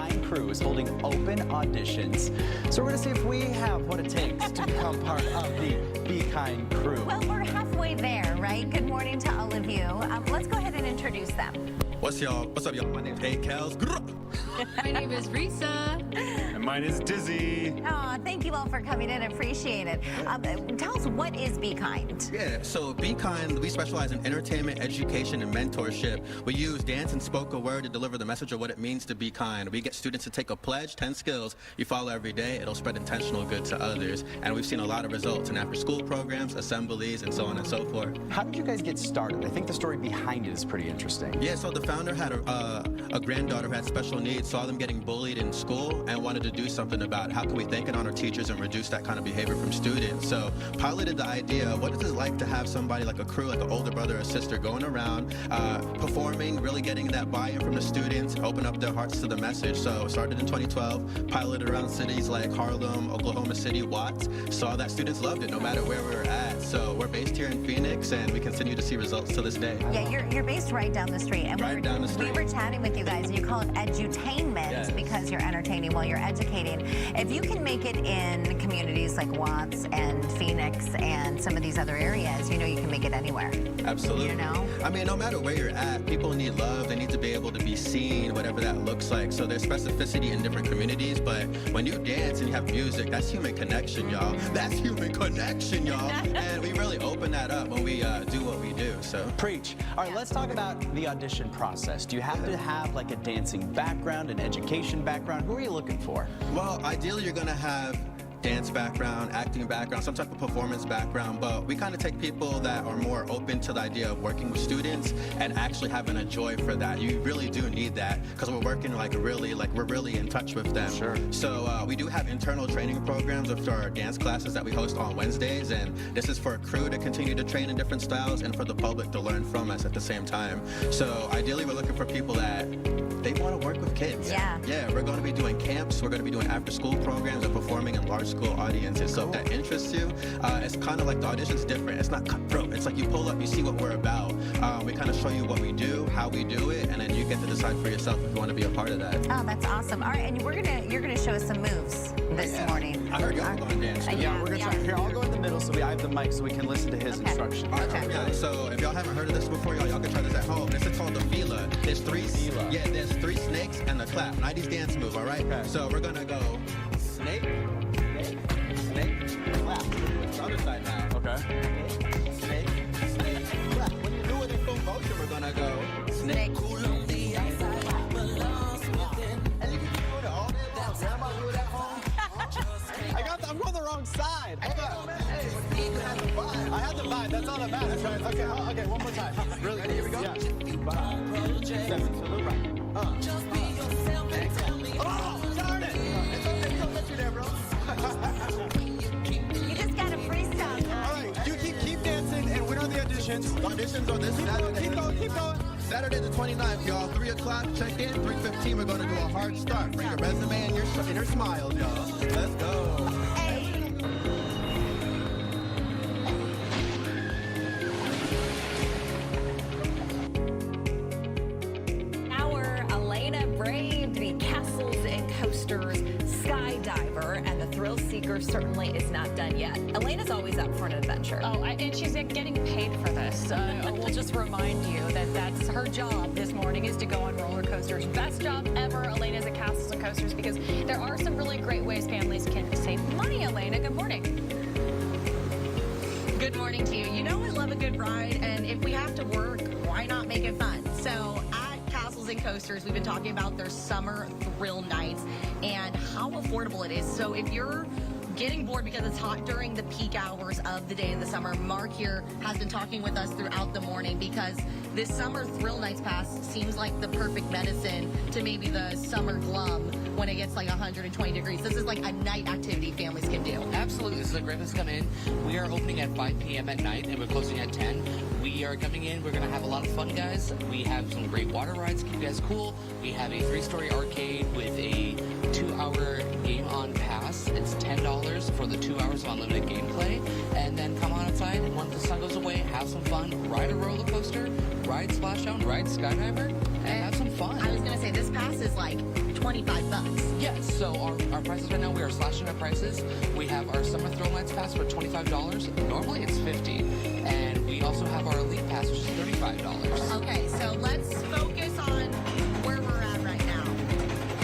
Kind Crew is holding open auditions. So we're going to see if we have what it takes to become part of the Be Kind Crew. Well, we're halfway there, right? Good morning to all of you. Let's go ahead and introduce them. What's up, y'all? My name's Hey Kels. My name is Risa. And mine is Dizzy. Oh, thank you all for coming in. Appreciate it. Tell us, what is Be Kind? Yeah, so Be Kind, we specialize in entertainment, education, and mentorship. We use dance and spoken word to deliver the message of what it means to be kind. We get students to take a pledge, 10 skills you follow every day. It'll spread intentional good to others. And we've seen a lot of results in after-school programs, assemblies, and so on and so forth. How did you guys get started? I think the story behind it is pretty interesting. Yeah, so the founder had a granddaughter who had special needs, saw them getting bullied in school, and wanted to do something about it. How can we thank and honor teachers and reduce that kind of behavior from students? So piloted the idea, what is it like to have somebody like a crew, like an older brother or sister going around, performing, really getting that buy-in from the students, open up their hearts to the message. So it started in 2012, piloted around cities like Harlem, Oklahoma City, Watts, saw that students loved it no matter where we were at. So we're based here in Phoenix, and we continue to see results to this day. Yeah, you're based right down the street. And Right down the street. We were chatting with you guys, and you call it edutainment because you're entertaining while you're educating. If you can make it in communities like Watts and Phoenix and some of these other areas, you know you can make it anywhere. Absolutely. You know? I mean, no matter where you're at, people need love. They need to be able to be seen, whatever that looks like. So there's specificity in different communities, but when you dance and you have music, that's human connection, y'all. That's human connection, y'all. And we really open that up when we do what we do, so. Preach. All right, let's talk about the audition process. Do you have to have like a dancing background, an education background? Who are you looking for? Well, ideally, you're gonna have dance background, acting background, some type of performance background, but we kind of take people that are more open to the idea of working with students and actually having a joy for that. You really do need that because we're working we're really in touch with them. Sure. So we do have internal training programs with our dance classes that we host on Wednesdays, and this is for a crew to continue to train in different styles and for the public to learn from us at the same time. So ideally, we're looking for people that they want to work with kids. Yeah. Yeah, we're going to be doing camps, we're going to be doing after-school programs and performing in large school audiences. So if that interests you, it's kind of like the audition's different. It's not cutthroat. It's like you pull up, you see what we're about. We kind of show you what we do, how we do it, and then you get to decide for yourself if you want to be a part of that. Oh, that's awesome. All right, and you're gonna show us some moves this morning. I heard y'all were going to dance. Yeah, we're gonna try. Here, I'll go in the middle so I have the mic so we can listen to his instructions. Okay. Yeah, so if y'all haven't heard of this before, y'all can try this at home. This is called the Fila. There's three snakes and a clap. 90s dance move, all right? Okay. So we're gonna go snake, clap. The other side now. Okay. Snake, clap. When you do it in full motion, we're gonna go snake. And you can keep doing it all day long. Grandma do it at home. I'm going the wrong side. Hey, you have the vibe. I have the vibe. That's all that matters, right? Okay, one more time. Really? Ready? Here we go. Yeah. 5, 7 to the right. Just be yourself and tell me. Oh, darn it! It's okay. Don't let you there, bro. You just got a freestyle, All guys. right, you keep dancing, and when are the auditions? Auditions on this Saturday. Keep going. Saturday the 29th, y'all. 3 o'clock, check in. 3:15, we're going to do a hard start. Bring your resume and your smiles, y'all. Let's go. Hey. Our Elena braved the Castles and Coasters skydiver, and the thrill seeker certainly is not done yet. Elena's always up for an adventure. Oh, and she's getting paid for this. We'll just remind you that that's her job this morning is to go on roller coasters. Best job ever, Elena's at Castles and Coasters, because there are some really great ways families can save money. Elena, good morning. Good morning to you. You know I love a good ride, and if we have to work, why not make it fun? So at Castles and Coasters, we've been talking about their summer thrill nights and how affordable it is. So if you're getting bored because it's hot during the peak hours of the day in the summer, Mark here has been talking with us throughout the morning because this summer thrill nights pass seems like the perfect medicine to maybe the summer glum when it gets like 120 degrees. This is like a night activity families can do. Absolutely. This is a great place to come in. We are opening at 5 p.m. at night, and we're closing at 10. We are coming in. We're going to have a lot of fun, guys. We have some great water rides to keep you guys cool. We have a 3-story arcade with a 2-hour game on pass. It's $10 for the 2 hours of unlimited gameplay. And then come on outside, and when the sun goes away, have some fun. Ride a roller coaster, ride splashdown, ride skydiver, and have some fun. I was going to say, this pass is like $25. Yes, so our prices right now, we are slashing our prices. We have our Summer Thrill Nights Pass for $25. Normally it's $50. And we also have our Elite Pass, which is $35. Okay, so let's focus on where we're at right now.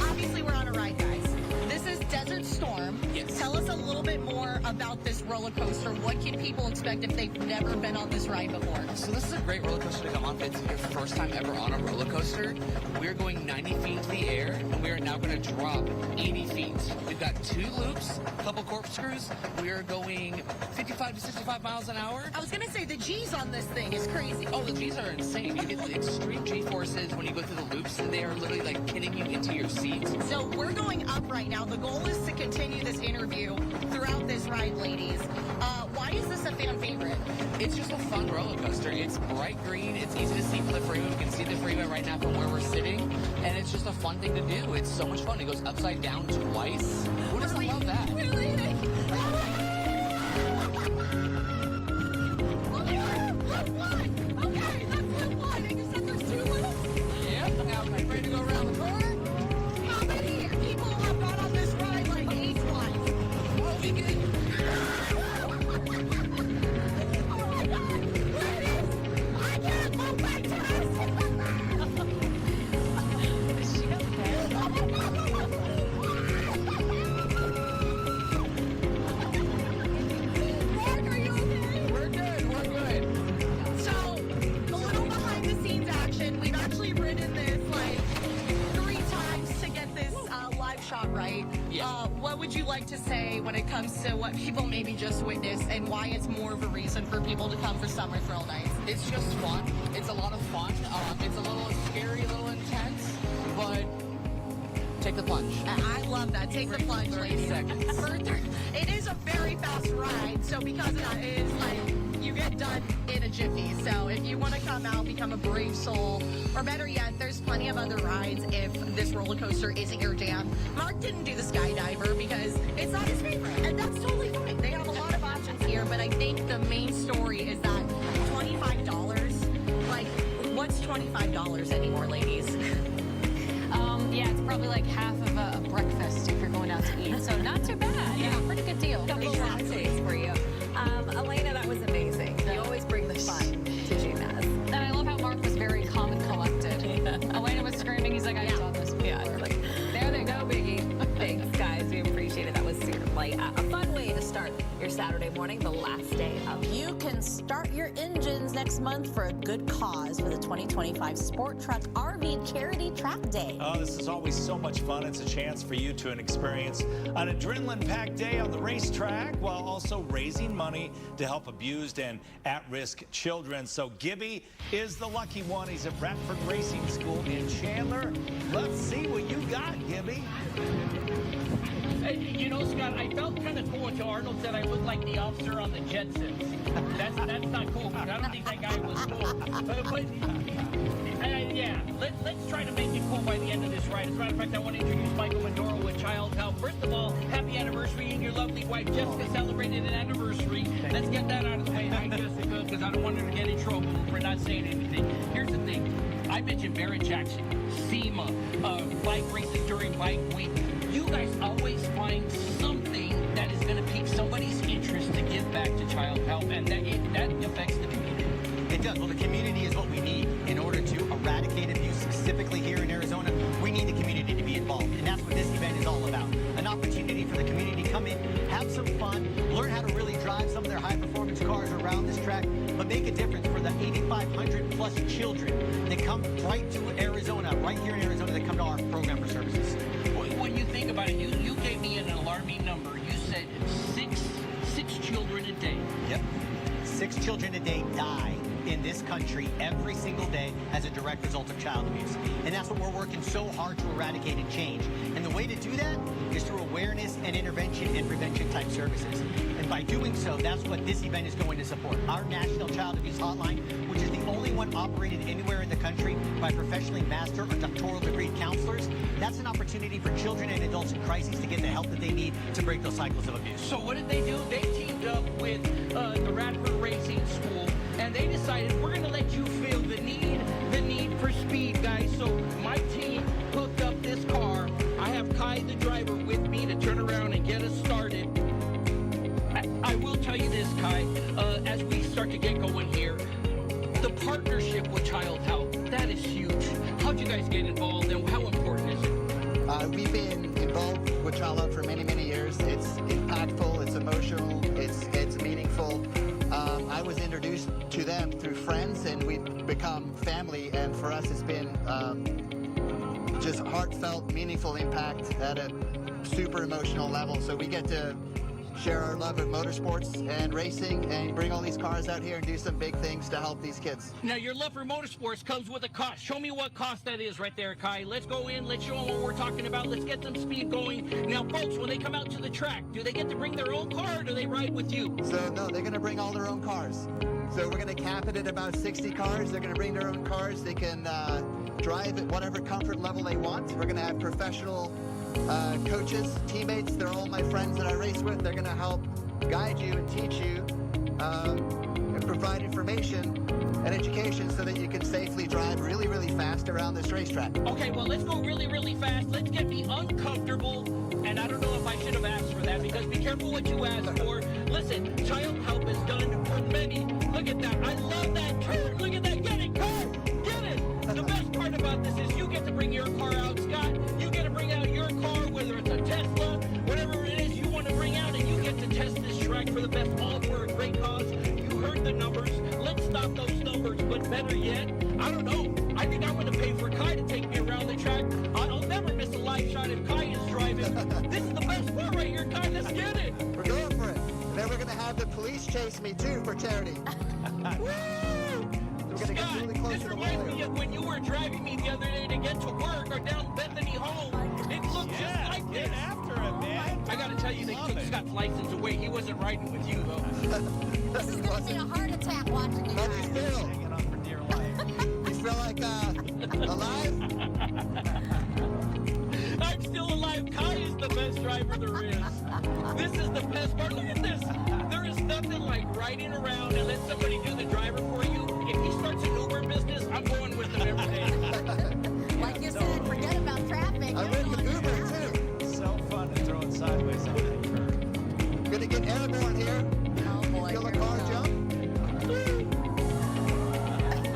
Obviously, we're on a ride, guys. This is Desert Storm. Yes. Tell us a little bit more about this roller coaster. What can people expect if they've never been on this ride before? So this is a great roller coaster to come on. It's your first time ever on a roller coaster. We're going 90 feet into the air, and we are now going to drop 80 feet. We've got 2 loops, a couple corkscrews. We are going 55 to 65 miles an hour. I was going to say, the G's on this thing is crazy. Oh, the G's are insane. You get the extreme G-forces when you go through the loops, and they are literally like pinning you into your seat. So we're going up right now. The goal is to continue this interview throughout this ride, ladies. Why is this a fan favorite? It's just a fun roller coaster. It's bright green. It's easy to see from the freeway. We can see the freeway right now from where we're sitting. And it's just a fun thing to do. It's so much fun. It goes upside down twice. Who doesn't love that? We're leaving. Okay, that's one. And you said there's 2 loops? Yep. Now, I'm ready to go around the corner. How many people have gone on this ride like 8 times? Well, we can... Oh my God, ladies, I can't go back to this. Is she okay? Mark, are you okay? We're good. We're good. So, a little behind the scenes action. We've actually ridden this like 3 times to get this live shot right. Yeah. What would you like to say when it comes to what people maybe just witnessed and why it's more of a reason for people to come for Summer Thrill Nights? It's just fun. It's a lot of fun. It's a little scary, a little intense, but take the plunge. I love that. Take the plunge, 30 ladies. seconds. It is a very fast ride, so because of that, it is like you get done in a jiffy. So if you want to come out, become a brave soul, or better yet, there's plenty of other rides if this roller coaster isn't your jam. Mark didn't do the skydiver because it's not his favorite, and that's totally fine. They have a lot of options here, but I think the main story is that $25, like, what's $25 anymore, ladies? Yeah, it's probably like half of a breakfast if you're going out to eat. So not too bad. Yeah, pretty good deal. Couple of lattes for you. Elena, that was amazing. You always bring the fun to GMAS. And I love how Mark was very calm and collected. Elena was screaming. He's like, I've done this before. Yeah, it's like, there they go, Biggie. Thanks, guys. We appreciate it. That was seriously a fun way to start your Saturday morning, the last day of. You can start your engines next month for a good cause for the 2025 Sport Truck RV Charity Track Day. Oh, this is always so much fun. It's a chance for you to experience an adrenaline-packed day on the racetrack while also raising money to help abused and at-risk children. So Gibby is the lucky one. He's at Bradford Racing School in Chandler. Let's see what you got, Gibby. You know, Scott, I felt kind of cool until Arnold said I looked like the officer on the Jetsons. That's not cool. I don't think that guy was cool. Yeah, let's try to make it cool by the end of this ride. As a matter of fact, I want to introduce Michael Medoro with Child Help. First of all, happy anniversary, and your lovely wife Jessica celebrated an anniversike. Let's get that out of the way. Hi, Jessica, because I don't want her to get in trouble for not saying anything. Here's the thing. I mentioned Barrett Jackson, SEMA, bike races during Bike Week. You guys always find something that is going to pique somebody's interest to give back to Child Help, and that affects the community. It does. Well, the community is what we need in order to eradicate abuse, specifically here in Arizona. We need the community to be involved, and that's what this event is all about. An opportunity for the community to come in, have some fun, learn how to really drive some of their high-performance cars around this track, but make a difference for the 8,500-plus children that come right to Arizona, right here in Arizona, that come to our program for services. When you think about it, you gave me an alarming number. You said six children a day. Yep. 6 children a day die in this country every single day as a direct result of child abuse. And that's what we're working so hard to eradicate and change. And the way to do that is through awareness and intervention and prevention type services. And by doing so, that's what this event is going to support. Our National Child Abuse Hotline, which is the only one operated anywhere in the country by professionally master or doctoral degree counselors, that's an opportunity for children and adults in crises to get the help that they need to break those cycles of abuse. So what did they do? They teamed up with the Radford Racing School, and they decided we're going to let you feel the need for speed, guys. So my team hooked up this car. We've been involved with Child Love for many, many years. It's impactful, it's emotional, it's meaningful. I was introduced to them through friends, and we've become family, and for us it's been just heartfelt, meaningful impact at a super emotional level. So we get to share our love of motorsports and racing and bring all these cars out here and do some big things to help these kids. Now, your love for motorsports comes with a cost. Show me what cost that is right there, Kai. Let's go in. Let's show them what we're talking about. Let's get some speed going. Now, folks, when they come out to the track, do they get to bring their own car or do they ride with you? So, no, they're going to bring all their own cars. So we're going to cap it at about 60 cars. They're going to bring their own cars. They can drive at whatever comfort level they want. We're going to have professional coaches, teammates. They're all my friends that I race with. They're going to help guide you and teach you and provide information and education so that you can safely drive really, really fast around this racetrack. Okay, well, let's go really, really fast. Let's get me uncomfortable. And I don't know if I should have asked for that, because be careful what you ask for. Listen, Child Help has done for many. Look at that. I love that turn. Look at that. Get it, car. Get it. The best part about this is you get to bring your car out, Scott. You get to bring out your car, whether it's a Tesla, whatever it is you want to bring out, and you get to test this track for the best, all for a great cause. You heard the numbers. Let's stop those numbers. But better yet, I don't know. I think I'm going to pay for Kai to take me around the track. I'll never miss a live shot if Kai is driving. This is the best part right here, Kai. Let's get it. We're going for it. And then we're going to have the police chase me, too, for charity. Woo! Scott, really close this reminds me of when you were driving me the other day to get to work or down Bethany home. It looked just like this. Get after it, man. I got to tell you, they took Scott's license away. He wasn't riding with you, though. This is going to be a heart attack watching you. How do you feel? Hanging on for dear life. You feel like alive? I'm still alive. Kai is the best driver there is. This is the best part. Look at this. There is nothing like riding around and let somebody do the driver for you. If he starts an Uber business, I'm going with him every day. Like you said, forget about traffic. I went with Uber, too. So fun to throw it sideways on that curve. Gonna get airborne here. Oh, boy. Feel the car jump?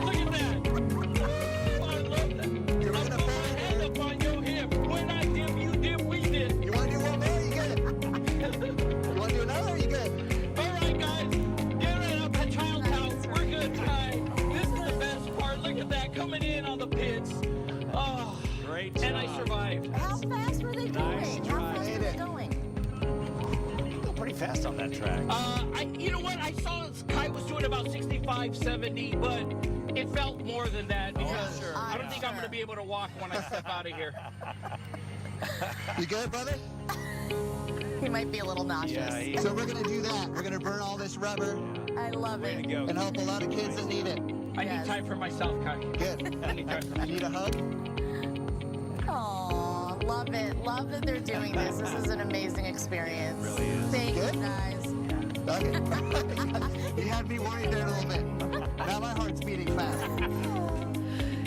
Look at that. I love that. I'm going to hand up on your hip. When I dip, you dip, we dip. You want to do one more? You get it. You want to do another? You get it. All right, guys. Get it up at Child's house. We're good, Kai. This is the best part. Look at that. Coming in on the pits. Oh, Great and job. I survived. How fast were they going? Nice How try. fast were they going? You go pretty fast on that track. You know what? I saw Kai was doing about 65, 70, but it felt more than that because sure. I don't think I'm going to be able to walk when I step out of here. You good, brother? He might be a little nauseous. Yeah, So we're going to do that. We're going to burn all this rubber I love way to it. go. and help a lot of kids that need it. I need time for myself, Kai. Good. I need time for You need a hug? Aw, love it. Love that they're doing this. This is an amazing experience. It really is. Thank Good? you, guys. Okay. You had me worried there a little bit. Now my heart's beating fast.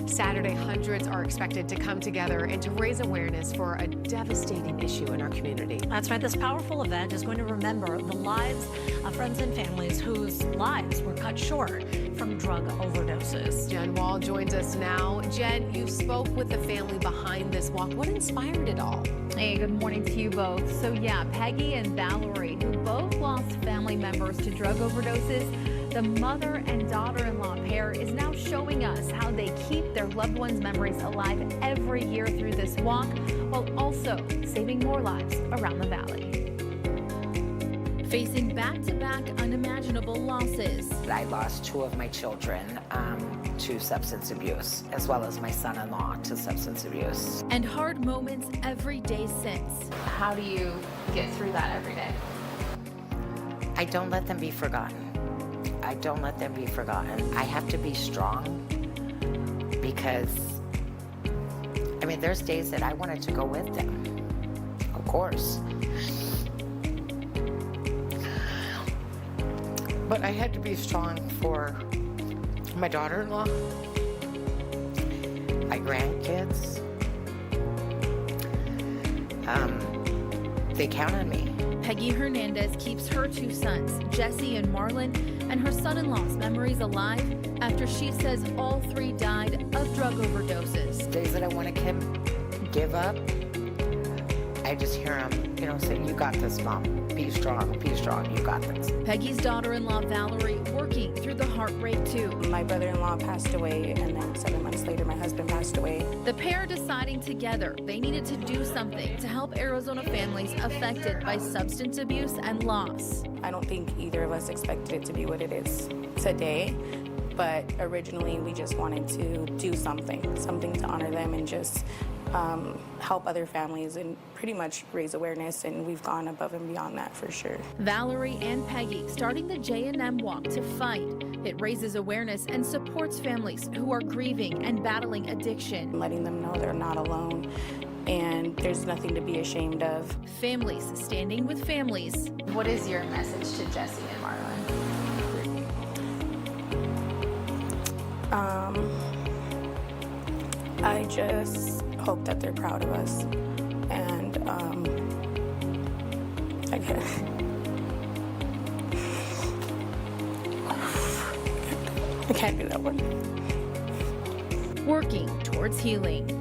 Saturday, hundreds are expected to come together and to raise awareness for a devastating issue in our community. That's right. This powerful event is going to remember the lives of friends and families whose lives were cut short from drug overdoses. Jen Wall joins us now. Jen, you spoke with the family behind this walk. What inspired it all? Hey, good morning to you both. So yeah, Peggy and Valerie, who both lost family members to drug overdoses, the mother and daughter-in-law pair is now showing us how they keep their loved ones' memories alive every year through this walk, while also saving more lives around the valley. Facing back-to-back unimaginable losses. I lost 2 of my children to substance abuse, as well as my son-in-law to substance abuse. And hard moments every day since. How do you get through that every day? I don't let them be forgotten. I don't let them be forgotten. I have to be strong because, I mean, there's days that I wanted to go with them, of course. But I had to be strong for my daughter-in-law, my grandkids. They count on me. Peggy Hernandez keeps her 2 sons, Jesse and Marlon, and her son-in-law's memories alive after she says all 3 died of drug overdoses. Days that I want to give up, I just hear him, you know, say, "You got this, Mom. Be strong, you got this." Peggy's daughter-in-law, Valerie, working through the heartbreak too. My brother-in-law passed away, and then 7 months later, my husband passed away. The pair deciding together they needed to do something to help Arizona families affected by substance abuse and loss. I don't think either of us expected it to be what it is today, but originally we just wanted to do something to honor them and just help other families and pretty much raise awareness, and we've gone above and beyond that for sure. Valerie and Peggy starting the J&M Walk to Fight. It raises awareness and supports families who are grieving and battling addiction. Letting them know they're not alone and there's nothing to be ashamed of. Families standing with families. What is your message to Jesse and Marlon? I just hope that they're proud of us, and I can't do that one. Working towards healing.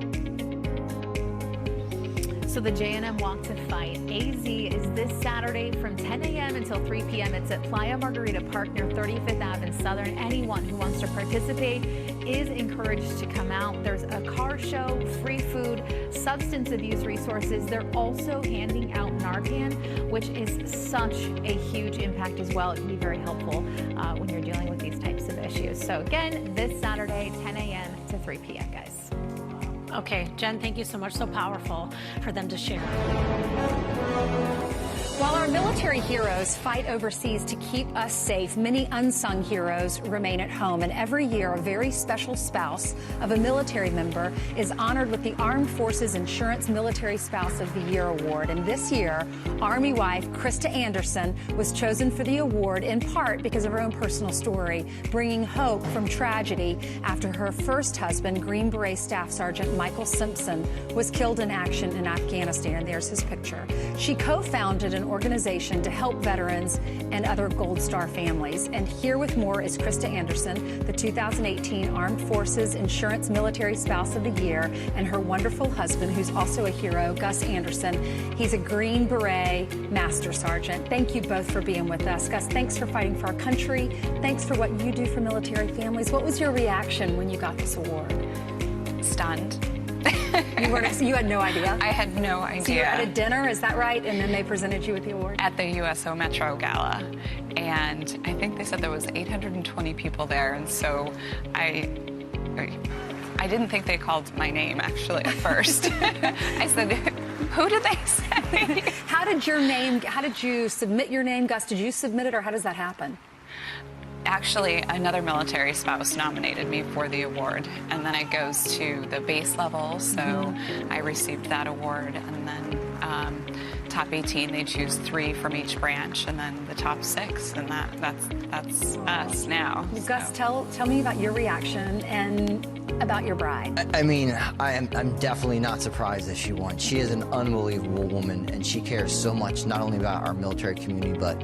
So the J&M Walk to Fight AZ is this Saturday from 10 a.m. until 3 p.m. It's at Playa Margarita Park near 35th Ave in Southern. Anyone who wants to participate is encouraged to come out. There's a car show, free food, substance abuse resources. They're also handing out Narcan, which is such a huge impact as well. It can be very helpful when you're dealing with these types of issues. So again, this Saturday, 10 a.m. to 3 p.m., guys. Okay, Jen, thank you so much. So powerful for them to share. While our military heroes fight overseas to keep us safe, many unsung heroes remain at home. And every year, a very special spouse of a military member is honored with the Armed Forces Insurance Military Spouse of the Year Award. And this year, Army wife Krista Anderson was chosen for the award in part because of her own personal story, bringing hope from tragedy after her first husband, Green Beret Staff Sergeant Michael Simpson, was killed in action in Afghanistan. There's his picture. She co-founded an organization to help veterans and other Gold Star families. And here with more is Krista Anderson, the 2018 Armed Forces Insurance Military Spouse of the Year, and her wonderful husband, who's also a hero, Gus Anderson. He's a Green Beret Master Sergeant. Thank you both for being with us. Gus, thanks for fighting for our country. Thanks for what you do for military families. What was your reaction when you got this award? Stunned. You had no idea? I had no idea. So you were at a dinner, is that right? And then they presented you with the award? At the USO Metro Gala. And I think they said there was 820 people there. And so I didn't think they called my name, actually, at first. I said, who did they say? How did you submit your name, Gus? Did you submit it, or how does that happen? Actually, another military spouse nominated me for the award, and then it goes to the base level, so I received that award, and then top 18, they choose 3 from each branch, and then the top 6, and that's us now. Well, Gus, tell me about your reaction and about your bride. I mean, I'm definitely not surprised that she won. She is an unbelievable woman, and she cares so much not only about our military community, but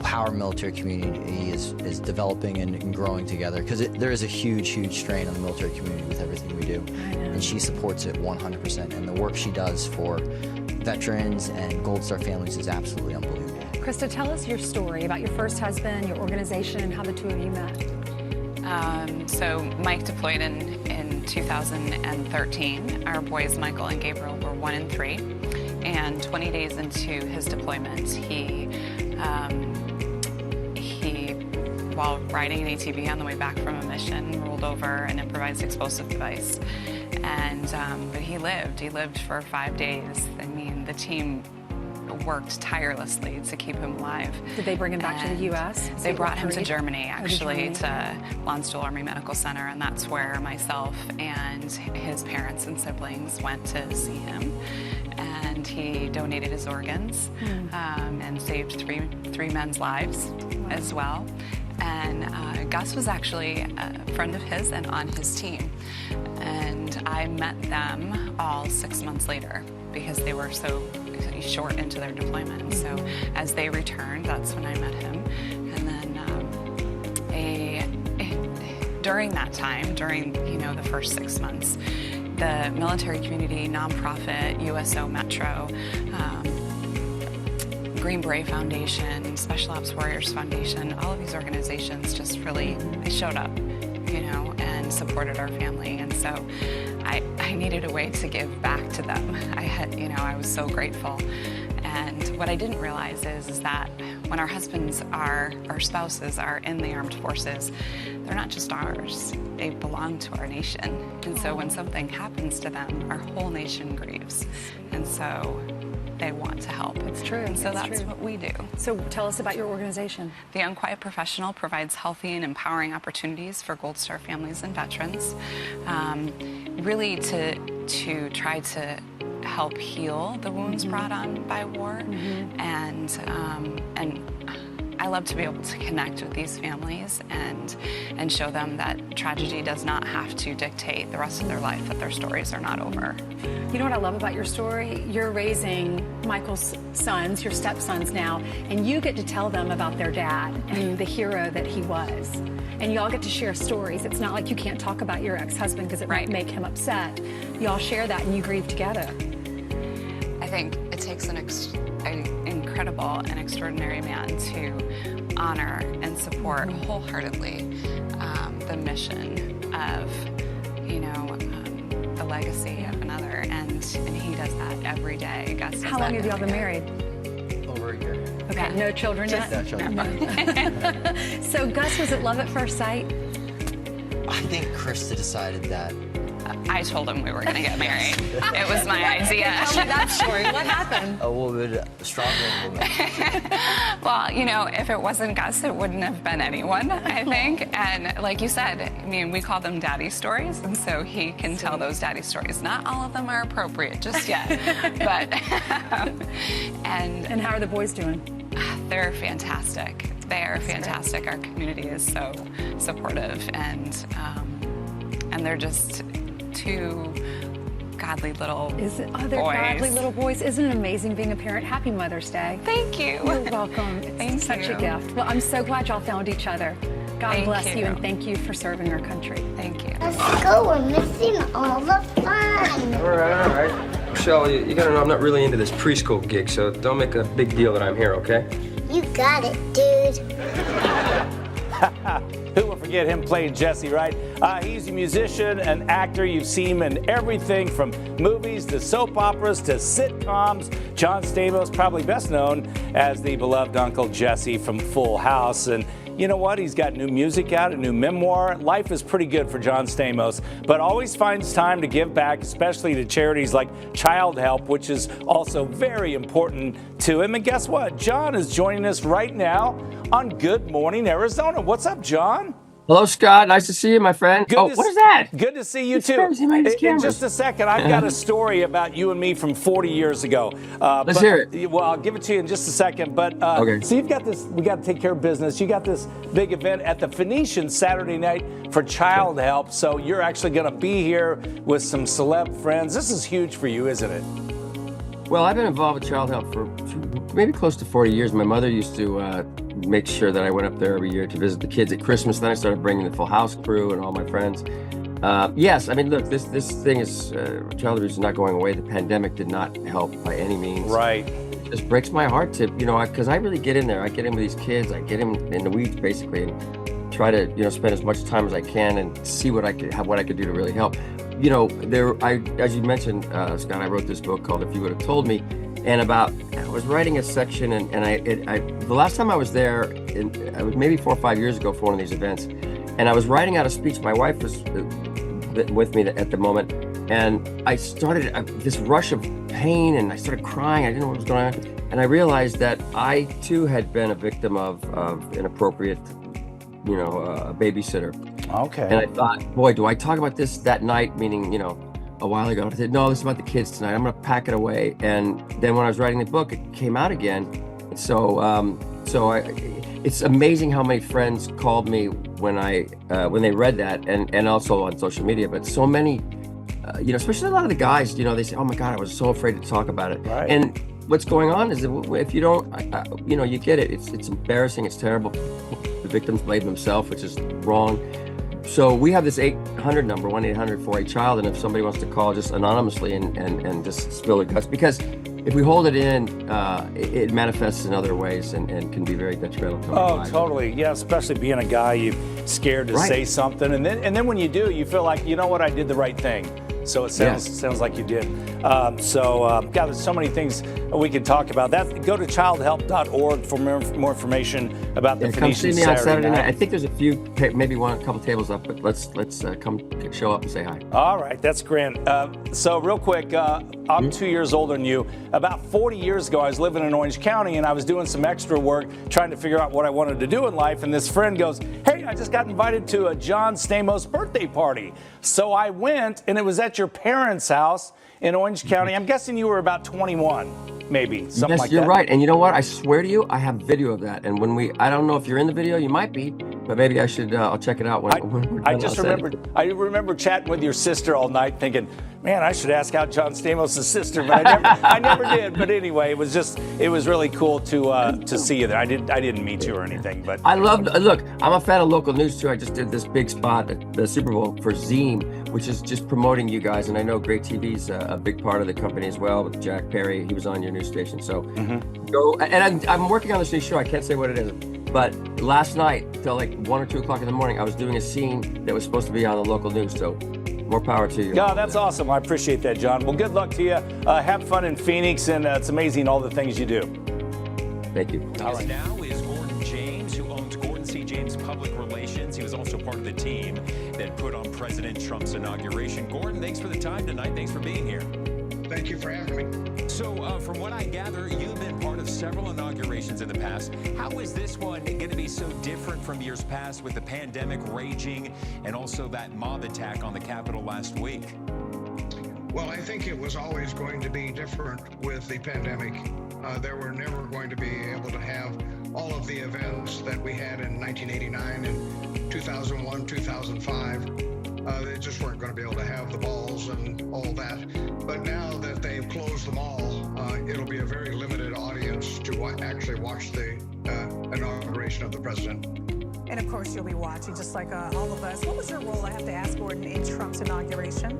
how our military community is developing and growing together. Because there is a huge strain on the military community with everything we do, and she supports it 100%. And the work she does for veterans and Gold Star families is absolutely unbelievable. Krista, tell us your story about your first husband, your organization, and how the two of you met. So Mike deployed in 2013. Our boys, Michael and Gabriel, were 1 and 3. And 20 days into his deployment, he while riding an ATV on the way back from a mission, rolled over an improvised explosive device. And but he lived for 5 days. I mean, the team worked tirelessly to keep him alive. Did they bring him back to the U.S.? They brought him to Germany, actually, to Landstuhl Army Medical Center, and that's where myself and his parents and siblings went to see him. And he donated his organs and saved three men's lives as well. And Gus was actually a friend of his and on his team. And I met them all 6 months later because they were so short into their deployment. So as they returned, that's when I met him. And then during that time, during the first 6 months, the military community, nonprofit, USO Metro, Green Beret Foundation, Special Ops Warriors Foundation, all of these organizations just really, they showed up, you know, and supported our family. And so I needed a way to give back to them. I was so grateful. And what I didn't realize is that when our husbands our spouses are in the armed forces, they're not just ours, they belong to our nation. And so when something happens to them, our whole nation grieves. And so they want to help. It's true. And so that's what we do. So tell us about your organization. The Unquiet Professional provides healthy and empowering opportunities for Gold Star families and veterans, really to try to help heal the wounds brought on by war. And I love to be able to connect with these families and show them that tragedy does not have to dictate the rest of their life, that their stories are not over. You know what I love about your story? You're raising Michael's sons, your stepsons now, and you get to tell them about their dad and the hero that he was. And y'all get to share stories. It's not like you can't talk about your ex-husband because it might make him upset. Y'all share that and you grieve together. I think it takes an incredible and extraordinary man to honor and support wholeheartedly the mission of, the legacy of another, and he does that every day. Gus does How long have y'all been married? Over a year. Okay, no children yet? No children. So Gus, was it love at first sight? I think Krista decided that. I told him we were going to get married. It was my idea. Tell me that story. What happened? A woman, a strong woman. Well, if it wasn't Gus, it wouldn't have been anyone, I think. And like you said, we call them daddy stories, and so he can tell those daddy stories. Not all of them are appropriate just yet, but and how are the boys doing? They're fantastic. They are fantastic. Our community is so supportive, and they're just two godly little they're boys. godly little boys. Isn't it amazing being a parent? Happy Mother's Day. Thank you. You're welcome. It's such a gift. Well, I'm so glad y'all found each other. God bless you, and thank you for serving our country. Thank you. Let's go. We're missing all the fun. All right. Michelle, you gotta know I'm not really into this preschool gig, so don't make a big deal that I'm here, okay? You got it, dude. Who will forget him playing Jesse, right? He's a musician, an actor. You've seen him in everything from movies to soap operas to sitcoms. John Stamos, probably best known as the beloved Uncle Jesse from Full House. And you know what? He's got new music out, a new memoir. Life is pretty good for John Stamos, but always finds time to give back, especially to charities like Child Help, which is also very important to him. And guess what? John is joining us right now on Good Morning Arizona. What's up, John? Hello, Scott. Nice to see you, my friend. What is that? Good to see you, too. In just a second, I've got a story about you and me from 40 years ago. Let's hear it. Well, I'll give it to you in just a second. But okay. So you've got this, we got to take care of business. You got this big event at the Phoenician Saturday night for Child Help. So you're actually going to be here with some celeb friends. This is huge for you, isn't it? Well, I've been involved with Child Help for maybe close to 40 years. My mother used to make sure that I went up there every year to visit the kids at Christmas. Then I started bringing the Full House crew and all my friends. Yes, I mean, look, this thing is, child abuse is not going away. The pandemic did not help by any means. Right. It just breaks my heart to, because I really get in there. I get in with these kids. I get in the weeds, basically, and try to, spend as much time as I can and see what I could do to really help. As you mentioned, Scott, I wrote this book called If You Would Have Told Me. And I was writing a section, and the last time I was there, I was maybe 4 or 5 years ago for one of these events, and I was writing out a speech. My wife was with me at the moment, and I started this rush of pain, and I started crying. I didn't know what was going on, and I realized that I too had been a victim of inappropriate, babysitter. Okay. And I thought, boy, do I talk about this that night? Meaning, a while ago. I said, no, this is about the kids tonight. I'm going to pack it away. And then when I was writing the book, it came out again. So, it's amazing how many friends called me when they read that, and also on social media. But so many, especially a lot of the guys, they say, oh my God, I was so afraid to talk about it. Right. And what's going on is if you don't, you get it. It's embarrassing. It's terrible. The victims blame themselves, which is wrong. So we have this 800 number, 1-800-4-A-CHILD, and if somebody wants to call just anonymously and just spill their guts, because if we hold it in, it manifests in other ways and can be very detrimental to our lives. Totally. Yeah, especially being a guy, you're scared to say something. And then when you do, you feel like, you know what, I did the right thing. So it sounds like you did. God, there's so many things we could talk about. Go to childhelp.org for more information about the Come see Phoenician me on Saturday night. night. I think there's a few, maybe a couple tables up, but let's come show up and say hi. All right, that's grand. So real quick, I'm 2 years older than you. About 40 years ago, I was living in Orange County, and I was doing some extra work trying to figure out what I wanted to do in life. And this friend goes, hey, I just got invited to a John Stamos birthday party. So I went, and it was at your parents' house in Orange County. I'm guessing you were about 21, maybe, something like that. Yes, you're right. And you know what? I swear to you, I have video of that. And I don't know if you're in the video, you might be, but maybe I should, I'll check it out when we're done. I remember chatting with your sister all night thinking, man, I should ask out John Stamos' sister, but I never did. But anyway, it was really cool to see you there. I didn't meet you or anything, but look, I'm a fan of local news too. I just did this big spot at the Super Bowl for Zeem, which is just promoting you guys. And I know Great TV's a big part of the company as well with Jack Perry. He was on your news station. So go, and I'm working on this new show. I can't say what it is, but last night till like 1 or 2 o'clock in the morning, I was doing a scene that was supposed to be on the local news. So more power to you. Yeah, that's awesome. I appreciate that, John. Well, good luck to you. Have fun in Phoenix, and it's amazing all the things you do. Thank you. All right. Now is Gordon James, who owns Gordon C. James Public Relations. He was also part of the team that put on President Trump's inauguration. Gordon, thanks for the time tonight. Thanks for being here. Thank you for having me. So, from what I gather, you've been part of several inaugurations in the past. How is this one going to be so different from years past with the pandemic raging and also that mob attack on the Capitol last week? Well, I think it was always going to be different with the pandemic. They were never going to be able to have all of the events that we had in 1989 and 2001, 2005. They just weren't going to be able to have the balls and all that. But now that they've closed them all, it'll be a very limited audience to actually watch the inauguration of the president. And of course, you'll be watching just like all of us. What was your role, I have to ask, Gordon, in Trump's inauguration?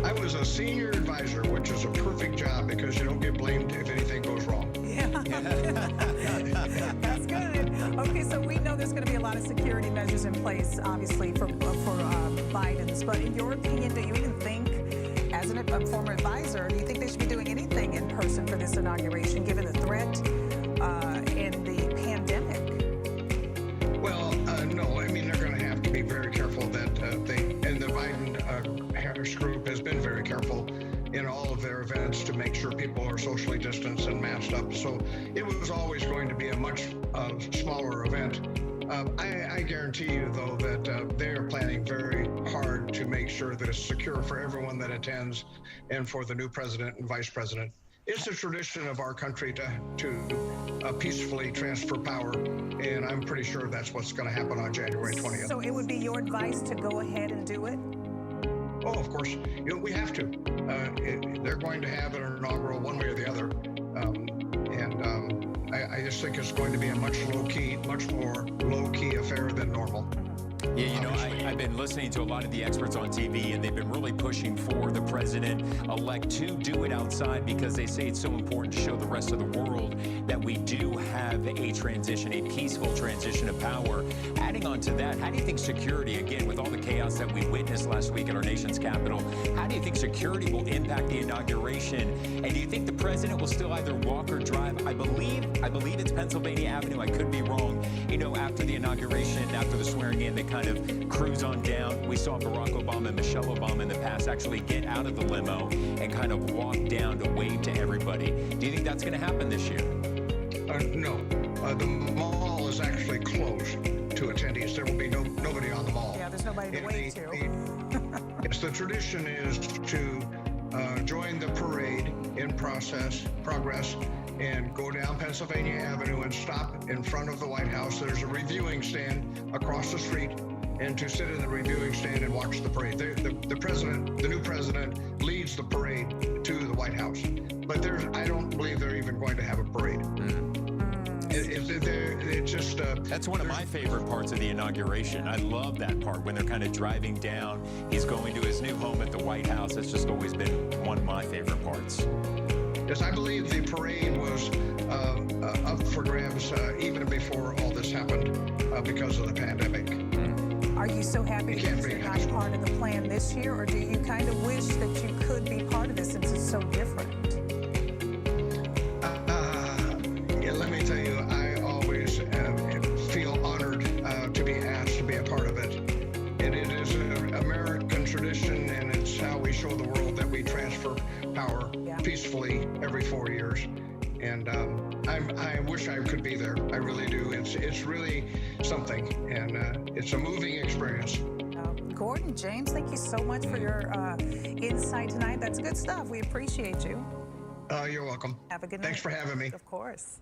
I was a senior advisor, which is a perfect job because you don't get blamed if anything goes wrong. Yeah. That's good. Okay, so we know there's going to be a lot of security measures in place, obviously, for Biden's. But in your opinion, do you even think, as a former advisor, do you think they should be doing anything in person for this inauguration, given the threat and the pandemic? Well, no. I mean, they're going to have to be very careful that and the Biden-Harris group has been very careful in all of their events to make sure people are socially distanced and masked up. So it was always going to be a much smaller event. I guarantee you, though, that they are planning very hard to make sure that it's secure for everyone that attends and for the new president and vice president. It's a tradition of our country to peacefully transfer power, and I'm pretty sure that's what's going to happen on January 20th. So it would be your advice to go ahead and do it? Oh, of course. We have to. They're going to have an inaugural one way or the other. I just think it's going to be a much more low-key affair than normal. Yeah, I've been listening to a lot of the experts on TV, and they've been really pushing for the president-elect to do it outside because they say it's so important to show the rest of the world that we do have a transition, a peaceful transition of power. Adding on to that, how do you think security, again, with all the chaos that we witnessed last week at our nation's capital, how do you think security will impact the inauguration? And do you think the president will still either walk or drive? I believe it's Pennsylvania Avenue. I could be wrong. After the inauguration, after the swearing in, they kind of cruise on down. We saw Barack Obama and Michelle Obama in the past actually get out of the limo and kind of walk down to wave to everybody. Do you think that's going to happen this year? No. The mall is actually closed to attendees. There will be nobody on the mall. Yeah, there's nobody to wave to. Yes, the tradition is to join the parade in progress and go down Pennsylvania Avenue and stop in front of the White House. There's a reviewing stand across the street, and to sit in the reviewing stand and watch the parade. The new president leads the parade to the White House, but I don't believe they're even going to have a parade. It's just That's one of my favorite parts of the inauguration. I love that part when they're kind of driving down. He's going to his new home at the White House. It's just always been one of my favorite parts. Yes, I believe the parade was up for grabs even before all this happened because of the pandemic. Are you so happy that you're not part of the plan this year, or do you kind of wish that you could be part of this since it's so different? Yeah, let me tell you, I always feel honored to be asked to be a part of it. And it is an American tradition, and it's how we show the world that we transfer power peacefully every 4 years. And I wish I could be there. I really do. It's really something, and it's a moving experience. Gordon, James, thank you so much for your insight tonight. That's good stuff. We appreciate you. You're welcome. Have a good night. Thanks for having me. Of course.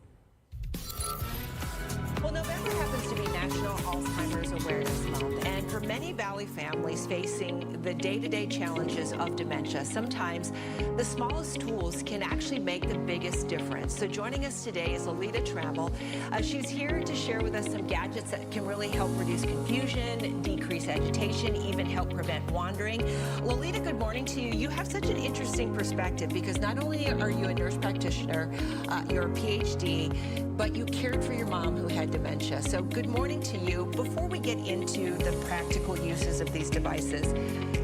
Well, November happens to be National Alzheimer's Awareness Month, and for many Valley families facing the day-to-day challenges of dementia, sometimes the smallest tools can actually make the biggest difference. So joining us today is Lolita Trammell. She's here to share with us some gadgets that can really help reduce confusion, decrease agitation, even help prevent wandering. Lolita, good morning to you. You have such an interesting perspective because not only are you a nurse practitioner, you're a PhD, but you cared for your mom who had dementia. So good morning to you. Before we get into the practical uses of these devices,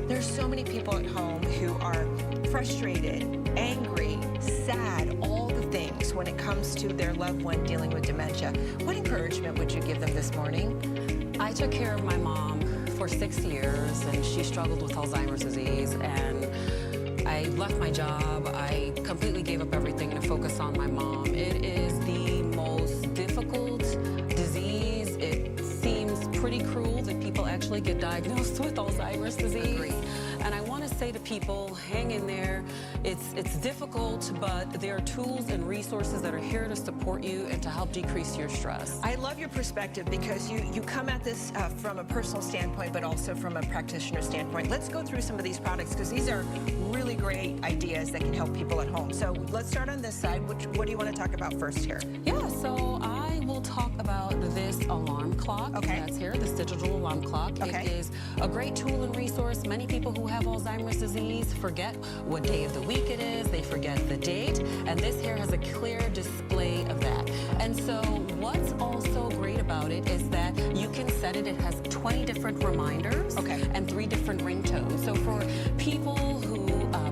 there's so many people at home who are frustrated, angry, sad, all the things when it comes to their loved one dealing with dementia. What encouragement would you give them this morning? I took care of my mom for 6 years, and she struggled with Alzheimer's disease, and I left my job. I completely gave up everything to focus on my mom. It is the most difficult disease. It seems pretty cruel that people actually get diagnosed with Alzheimer's disease. Agreed. And I want to say to people, hang in there. It's difficult, but there are tools and resources that are here to support you and to help decrease your stress. I love your perspective because you come at this from a personal standpoint, but also from a practitioner standpoint. Let's go through some of these products because these are really great ideas that can help people at home. So let's start on this side. What do you want to talk about first here? Yeah, so I will talk about this alarm clock. Okay. That's here, this digital alarm clock. Okay. It is a great tool and resource. Many people who have Alzheimer's disease forget what day of the week it is. They forget the date. And this here has a clear display of that. And so what's also great about it is that you can set it. It has 20 different reminders and 3 different ringtones. So for people who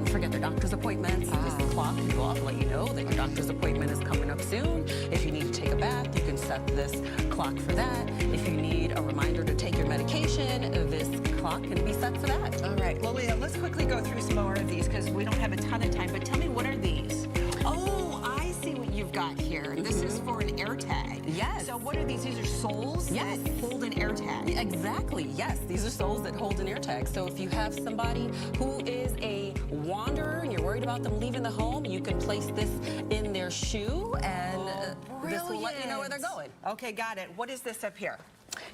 forget their doctor's appointments, this clock can go off and let you know that your doctor's appointment is coming up soon. If you need to take a bath, you can set this clock for that. If you need a reminder to take your medication, this clock can be set for that. All right, Lolita, let's quickly go through some more of these because we don't have a ton of time, but tell me, what are these? Oh, I see what you've got here. This is for an AirTag. Yes. So what are these? These are soles that hold an AirTag. Exactly, yes. These are soles that hold an AirTag. So if you have somebody who is a wanderer and you're worried about them leaving the home, you can place this in their shoe and this will let you know where they're going. Okay, got it. What is this up here?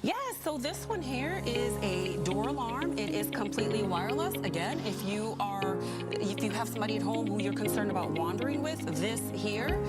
Yeah, so this one here is a door alarm. It is completely wireless. Again, if you have somebody at home who you're concerned about wandering with, this here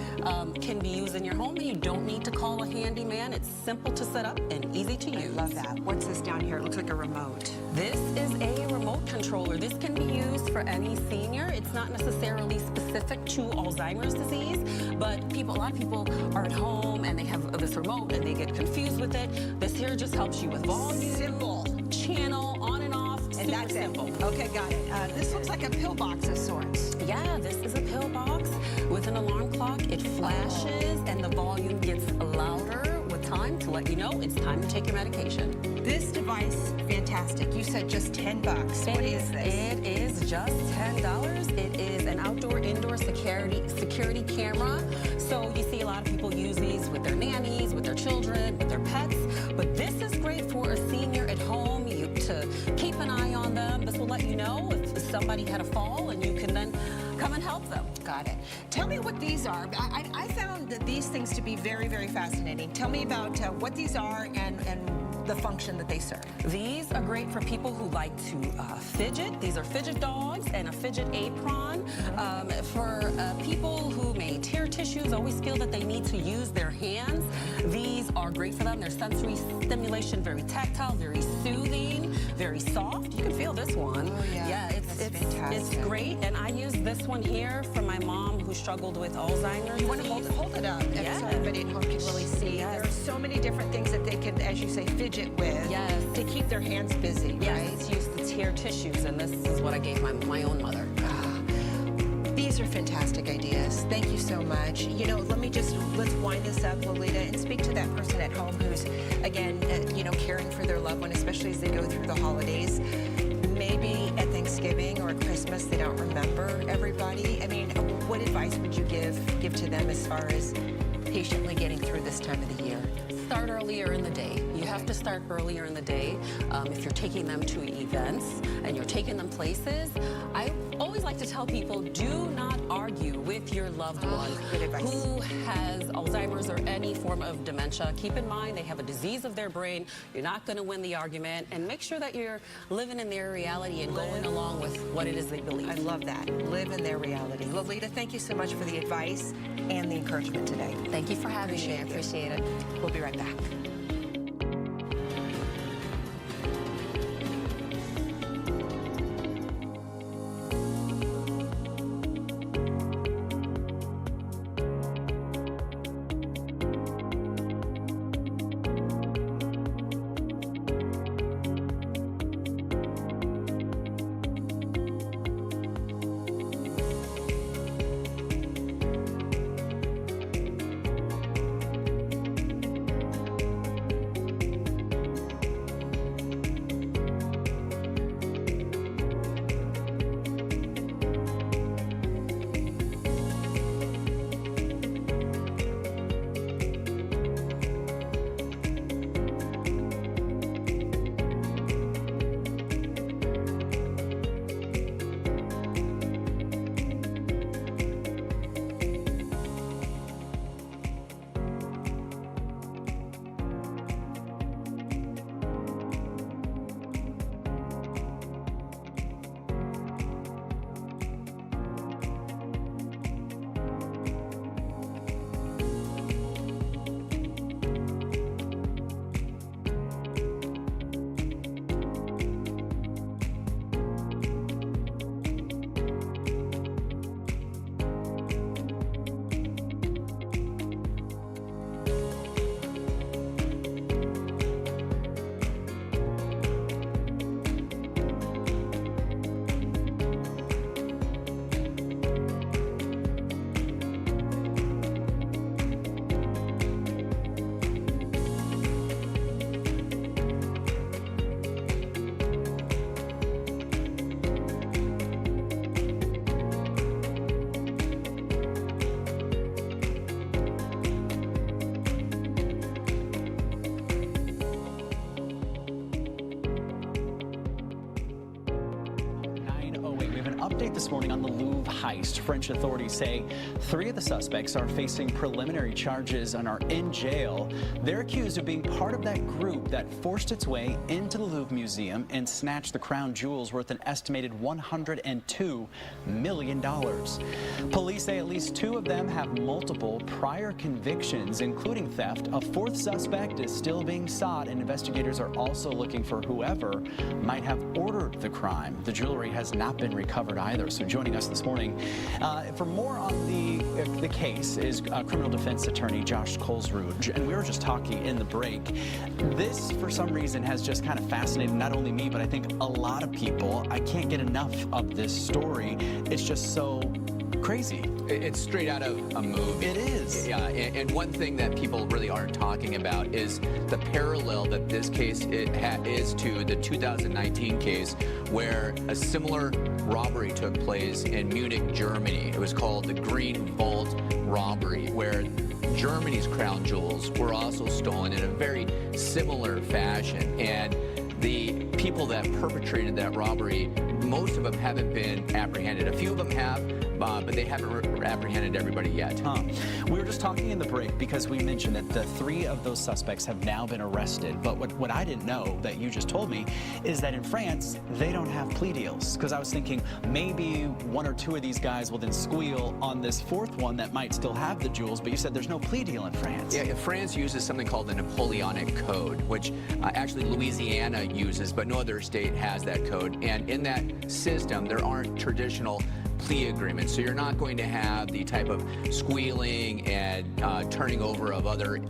can be used in your home. You don't need to call a handyman. It's simple to set up and easy to use. I love that. What's this down here? It looks like a remote. This is a remote controller. This can be used for any senior. It's not necessarily specific to Alzheimer's disease, but a lot of people are at home and they have this remote and they get confused with it. This here just helps you with volume, simple, channel, on and off, and that's simple. Okay, got it. This looks like a pill box of sorts. Yeah, this is a pill box with an alarm clock. It flashes and the volume gets louder with time to let you know it's time to take your medication. This device, fantastic. You said just $10. What is this? It is just $10. It is an outdoor-indoor security camera. So you see a lot of people use these with their nannies, with their children, with their pets. But this is great for a senior at home to keep an eye on them. This will let you know if somebody had a fall and you can then come and help them. Got it. Tell me what these are. I found these things to be very, very fascinating. Tell me about what these are and the function that they serve. These are great for people who like to fidget. These are fidget dogs and a fidget apron. For people who may tear tissues always feel that they need to use their hands, these are great for them. They're sensory stimulation, very tactile, very soothing, very soft. You can feel this one. Oh, yeah. It's great. And I use this one here for my mom who struggled with Alzheimer's. You want to hold it up so everybody at home can really see. There are so many different things that they can, as you say, fidget with to keep their hands busy, right? It's used to tear tissues, and this is what I gave my own mother. These are fantastic ideas. Thank you so much. You know, let's wind this up, Lolita, and speak to that person at home who's, again, caring for their loved one, especially as they go through the holidays. Maybe at Thanksgiving or at Christmas they don't remember everybody. I mean, what advice would you give to them as far as patiently getting through this time of the year? Start earlier in the day. You have to start earlier in the day. If you're taking them to events and you're taking them places, I always like to tell people, do not argue with your loved one who has Alzheimer's or any form of dementia. Keep in mind they have a disease of their brain. You're not going to win the argument, and make sure that you're living in their reality and going along with what it is they believe. I love that. Live in their reality. Lolita, thank you so much for the advice and the encouragement today. Thank you for having me. I appreciate it. We'll be right back. Update this morning on the Louvre heist. French authorities say 3 of the suspects are facing preliminary charges and are in jail. They're accused of being part of that group that forced its way into the Louvre Museum and snatched the crown jewels worth an estimated $102 million. Police say at least 2 of them have multiple prior convictions, including theft. A 4th suspect is still being sought, and investigators are also looking for whoever might have ordered the crime. The jewelry has not been recovered either. So joining us this morning for more on the case is criminal defense attorney Josh Kolsrud. And we were just talking in the break. This, for some reason, has just kind of fascinated not only me, but I think a lot of people. I can't get enough of this story. It's just so crazy. It's straight out of a movie. It is. Yeah, and one thing that people really aren't talking about is the parallel that this case is to the 2019 case where a similar robbery took place in Munich, Germany. It was called the Green Vault robbery, where Germany's crown jewels were also stolen in a very similar fashion. And the people that perpetrated that robbery, most of them haven't been apprehended. A few of them have. but they haven't apprehended everybody yet. We were just talking in the break because we mentioned that the 3 of those suspects have now been arrested. But what I didn't know that you just told me is that in France, they don't have plea deals. Because I was thinking maybe 1 or 2 of these guys will then squeal on this 4th one that might still have the jewels. But you said there's no plea deal in France. Yeah, France uses something called the Napoleonic Code, which actually Louisiana uses, but no other state has that code. And in that system, there aren't traditional plea agreements. So you're not going to have the type of squealing and turning over of other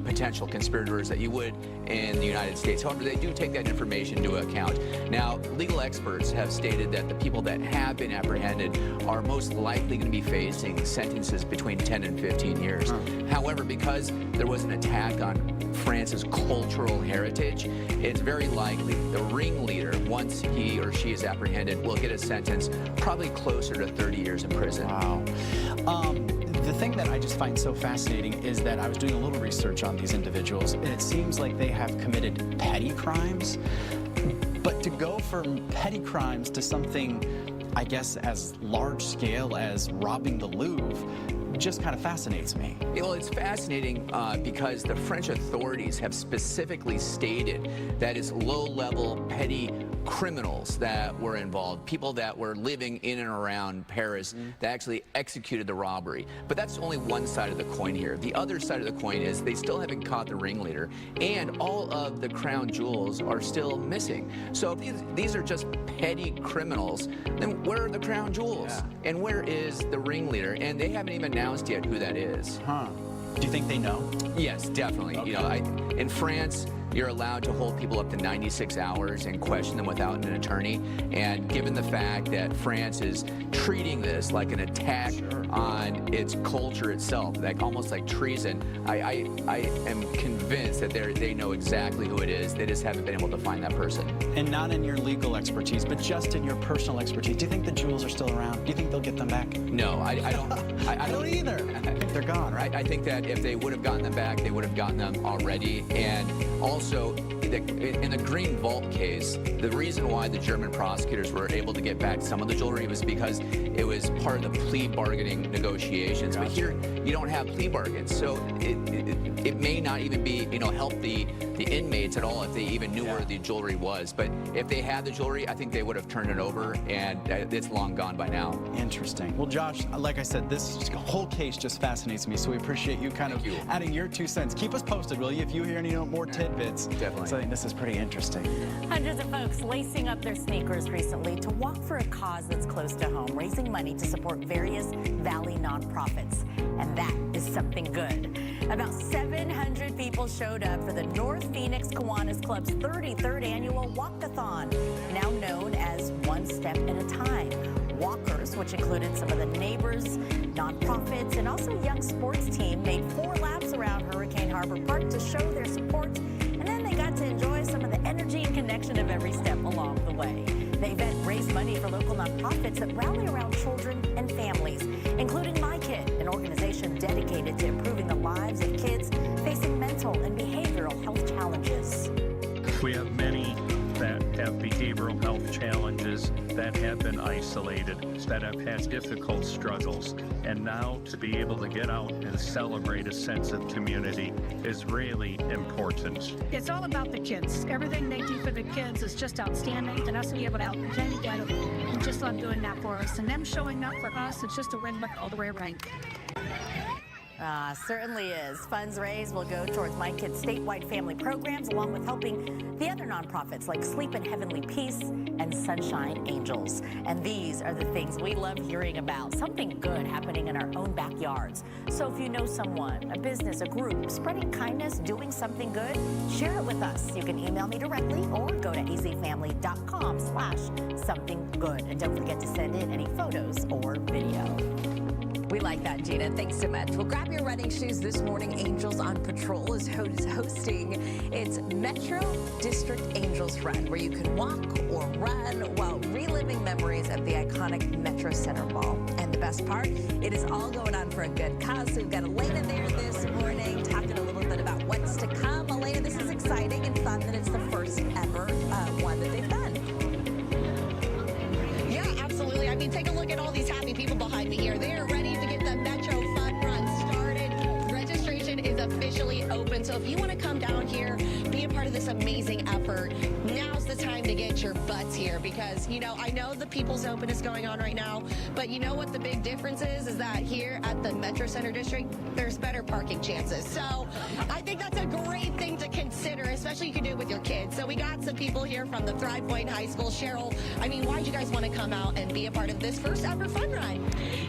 potential conspirators that you would in the United States. However, they do take that information into account. Now, legal experts have stated that the people that have been apprehended are most likely going to be facing sentences between 10 and 15 years. However, because there was an attack on France's cultural heritage, it's very likely the ringleader, once he or she is apprehended, will get a sentence probably closer to 30 years in prison. Wow. The thing that I just find so fascinating is that I was doing a little research on these individuals, and it seems like they have committed petty crimes. But to go from petty crimes to something, I guess, as large scale as robbing the Louvre just kind of fascinates me. Well, it's fascinating because the French authorities have specifically stated that it's low-level petty criminals that were involved, people that were living in and around Paris that actually executed the robbery. But that's only one side of the coin here. The other side of the coin is they still haven't caught the ringleader, and all of the crown jewels are still missing. So if these are just petty criminals, then where are the crown jewels? Yeah. And where is the ringleader? And they haven't even announced yet who that is. Do you think they know? Yes, definitely. Okay. You know, in France, you're allowed to hold people up to 96 hours and question them without an attorney. And given the fact that France is treating this like an attack on its culture itself, like almost like treason, I am convinced that they know exactly who it is. They just haven't been able to find that person. And not in your legal expertise, but just in your personal expertise. Do you think the jewels are still around? Do you think they'll get them back? No, I don't. I don't either. I think they're gone, right? I think that if they would have gotten them back, they would have gotten them already. And also, in the Green Vault case, the reason why the German prosecutors were able to get back some of the jewelry was because it was part of the plea bargaining negotiations. But here, you don't have plea bargains, so it may not even be, help the inmates at all if they even knew where the jewelry was. But if they had the jewelry, I think they would have turned it over, and it's long gone by now. Interesting. Well, Josh, like I said, this whole case just fascinates me, so we appreciate you kind of adding your 2 cents. Keep us posted, will you, if you hear any more tidbits. Definitely. So I think this is pretty interesting. Hundreds of folks lacing up their sneakers recently to walk for a cause that's close to home, raising money to support various Valley nonprofits. And that is something good. About 700 people showed up for the North Phoenix Kiwanis Club's 33rd annual Walkathon, now known as One Step at a Time. Walkers, which included some of the neighbors, nonprofits, and also a young sports team, made 4 laps around Hurricane Harbor Park to show their support, and then they got to enjoy some of the energy and connection of every step along the way. The event raised money for local nonprofits that rally around children and families, including My Kid, an organization dedicated to improving the lives of kids facing mental and behavioral health challenges. We have many that have behavioral health challenges, that have been isolated, that have had difficult struggles. And now to be able to get out and celebrate a sense of community is really important. It's all about the kids. Everything they do for the kids is just outstanding, and us to be able to help them together. We just love doing that for us. And them showing up for us, it's just a win-win all the way around. Certainly is. Funds raised will go towards My Kid's statewide family programs, along with helping the other nonprofits like Sleep in Heavenly Peace and Sunshine Angels. And these are the things we love hearing about, something good happening in our own backyards. So if you know someone, a business, a group, spreading kindness, doing something good, share it with us. You can email me directly or go to azfamily.com/somethinggood. And don't forget to send in any photos or video. We like that, Gina. Thanks so much. Well, grab your running shoes this morning. Angels on Patrol is hosting its Metro District Angels Run, where you can walk or run while reliving memories of the iconic Metro Center Mall. And the best part, it is all going on for a good cause. So we've got Elena there this morning talking a little bit about what's to come. Elena, this is exciting and fun that it's the first ever one that they've done. Yeah, absolutely. I mean, take a look at all these happy people behind me here. if you want to come down here, be a part of this amazing effort, now's the time to get your butts here because, you know, I know the People's Open is going on right now, but you know what the big difference is that here at the Metro Center District, there's better parking chances. So I think that's a great thing to consider, especially you can do it with your kids. So we got some people here from the Thrive Point High School. Cheryl, I mean, why'd you guys want to come out and be a part of this first ever fun ride?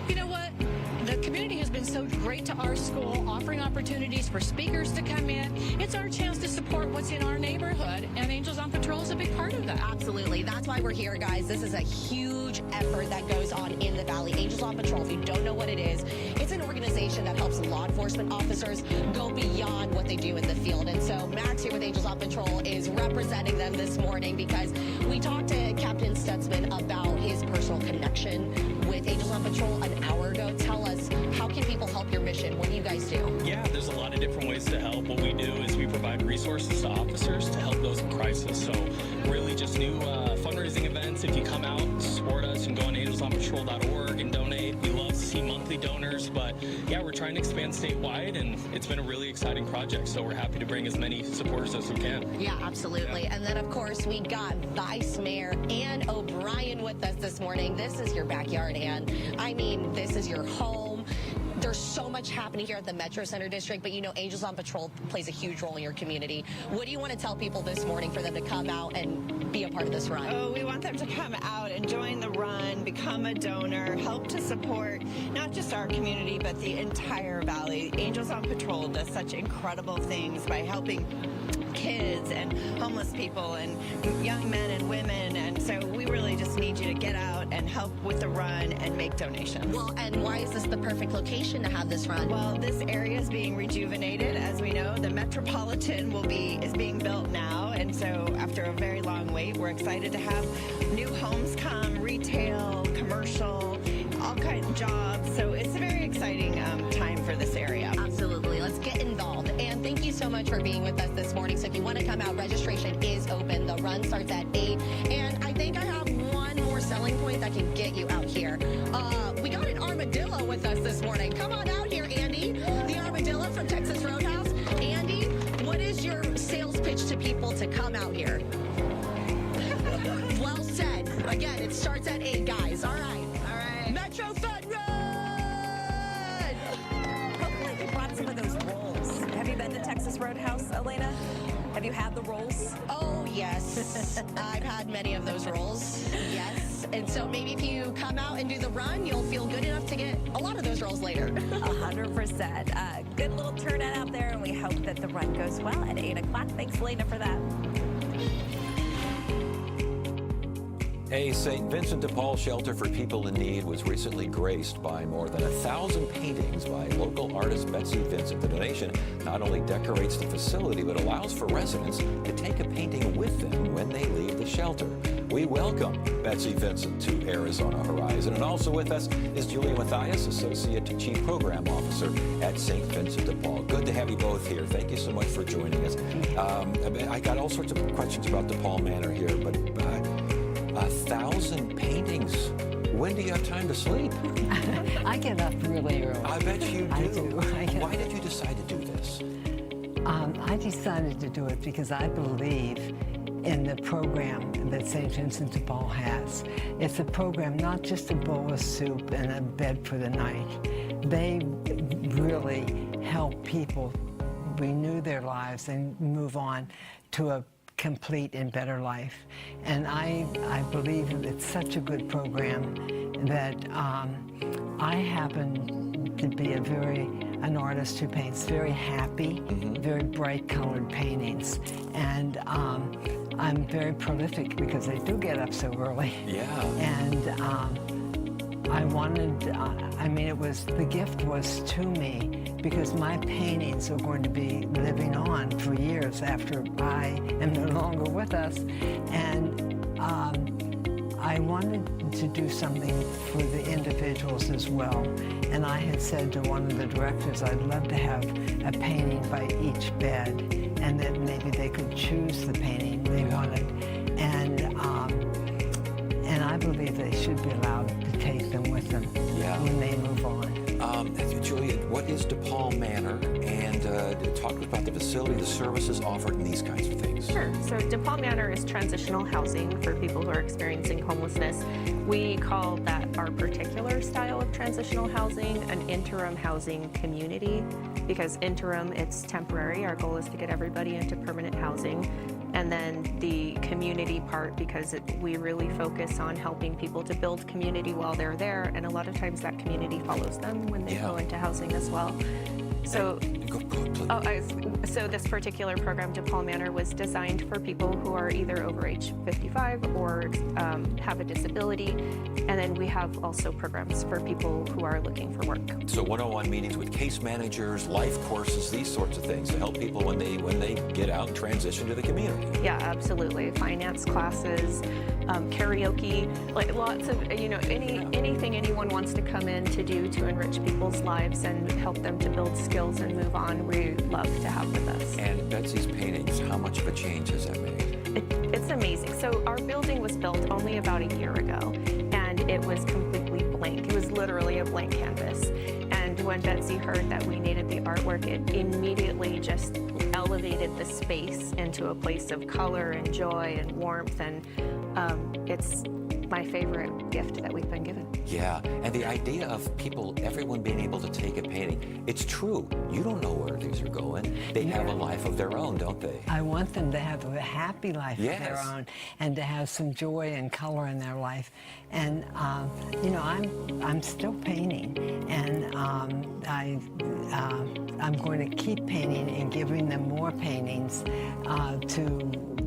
You know what? The community has been so great to our school, offering opportunities for speakers to come in. It's our chance to support what's in our neighborhood, and Angels on Patrol is a big part of that. Absolutely. That's why we're here, guys. This is a huge effort that goes on in the Valley. Angels on Patrol, if you don't know what it is, it's an organization that helps law enforcement officers go beyond what they do in the field. And so Max here with Angels on Patrol is representing them this morning because we talked to Captain Stutzman about his personal connection with Angels on Patrol an hour ago. Tell us, how can people help your mission? What do you guys do? Yeah, there's a lot of different ways to help. What we do is we provide resources to officers to help those in crisis. So really just new fundraising events. If you come out, support us and go on angelsonpatrol.org and donate. We love to see monthly donors, but yeah, we're trying to expand statewide and it's been a really exciting project. So we're happy to bring as many supporters as we can. Yeah, absolutely. Yeah. And then of course we got Vice Mayor Ann O'Brien with us this morning. This is your backyard, Ann. I mean, this is your home. There's so much happening here at the Metro Center District, but you know Angels on Patrol plays a huge role in your community. What do you want to tell people this morning for them to come out and be a part of this run? Oh, we want them to come out and join the run, become a donor, help to support not just our community, but the entire Valley. Angels on Patrol does such incredible things by helping kids and homeless people and young men and women, and so we really just need you to get out and help with the run and make donations. Well, and why is this the perfect location to have this run? Well, this area is being rejuvenated. As we know, the Metropolitan is being built now, and so after a very long wait, we're excited to have new homes come, retail, commercial, all kinds of jobs. So it's a very exciting time for this area. Absolutely. Let's get involved. And thank you so much for being with us this morning. So if you want to come out, registration is open. The run starts at 8. And I think I have one more selling point that can get you out here. We got an armadillo with us this morning. Come on out here, Andy. The armadillo from Texas Roadhouse. Andy, what is your sales pitch to people to come out here? Well said. Again, it starts at 8, guys. All right. Metro Fun Run! Hopefully they brought some of those rolls. Have you been to Texas Roadhouse, Elena? Have you had the rolls? Oh, yes. I've had many of those rolls. Yes. And so maybe if you come out and do the run, you'll feel good enough to get a lot of those rolls later. 100%. Good little turnout out there, and we hope that the run goes well at 8 o'clock. Thanks, Elena, for that. A St. Vincent de Paul shelter for people in need was recently graced by more than 1,000 paintings by local artist Betsy Vincent. The donation not only decorates the facility, but allows for residents to take a painting with them when they leave the shelter. We welcome Betsy Vincent to Arizona Horizon. And also with us is Julia Mathias, Associate Chief Program Officer at St. Vincent de Paul. Good to have you both here. Thank you so much for joining us. I got all sorts of questions about DePaul Manor here, but 1,000 paintings. When do you have time to sleep? I get up really early. I bet you do. I do. Why did you decide to do this? I decided to do it because I believe in the program that St. Vincent de Paul has. It's a program, not just a bowl of soup and a bed for the night. They really help people renew their lives and move on to a complete and better life. And I believe it's such a good program that I happen to be an artist who paints very happy, very bright colored paintings. And I'm very prolific because I do get up so early. Yeah. And I wanted, the gift was to me because my paintings are going to be living on for years after I am no longer with us. And I wanted to do something for the individuals as well. And I had said to one of the directors, I'd love to have a painting by each bed, and that maybe they could choose the painting they wanted. And I believe they should be allowed to take them with them when they move on. Julia, what is DePaul Manor? And talk about the facility, the services offered, and these kinds of things. Sure. So DePaul Manor is transitional housing for people who are experiencing homelessness. We call that our particular style of transitional housing an interim housing community, because interim, it's temporary. Our goal is to get everybody into permanent housing. And then the community part, because we really focus on helping people to build community while they're there, and a lot of times that community follows them when they go into housing as well. So, so this particular program, DePaul Manor, was designed for people who are either over age 55 or have a disability. And then we have also programs for people who are looking for work. So one-on-one meetings with case managers, life courses, these sorts of things to help people when they get out and transition to the community. Yeah, absolutely. Finance classes, karaoke, like lots of, anything anyone wants to come in to do to enrich people's lives and help them to build skills and move on, we love to have with us. And Betsy's paintings, how much of a change has that made? It's amazing. So our building was built only about a year ago, and it was completely blank. It was literally a blank canvas. And when Betsy heard that we needed the artwork, it immediately just elevated the space into a place of color and joy and warmth, and it's my favorite gift that we've been given. Yeah, and the idea of everyone being able to take a painting, it's true. You don't know where these are going. They have a life of their own, don't they? I want them to have a happy life of their own and to have some joy and color in their life. And, I'm still painting, and I'm going to keep painting and giving them more paintings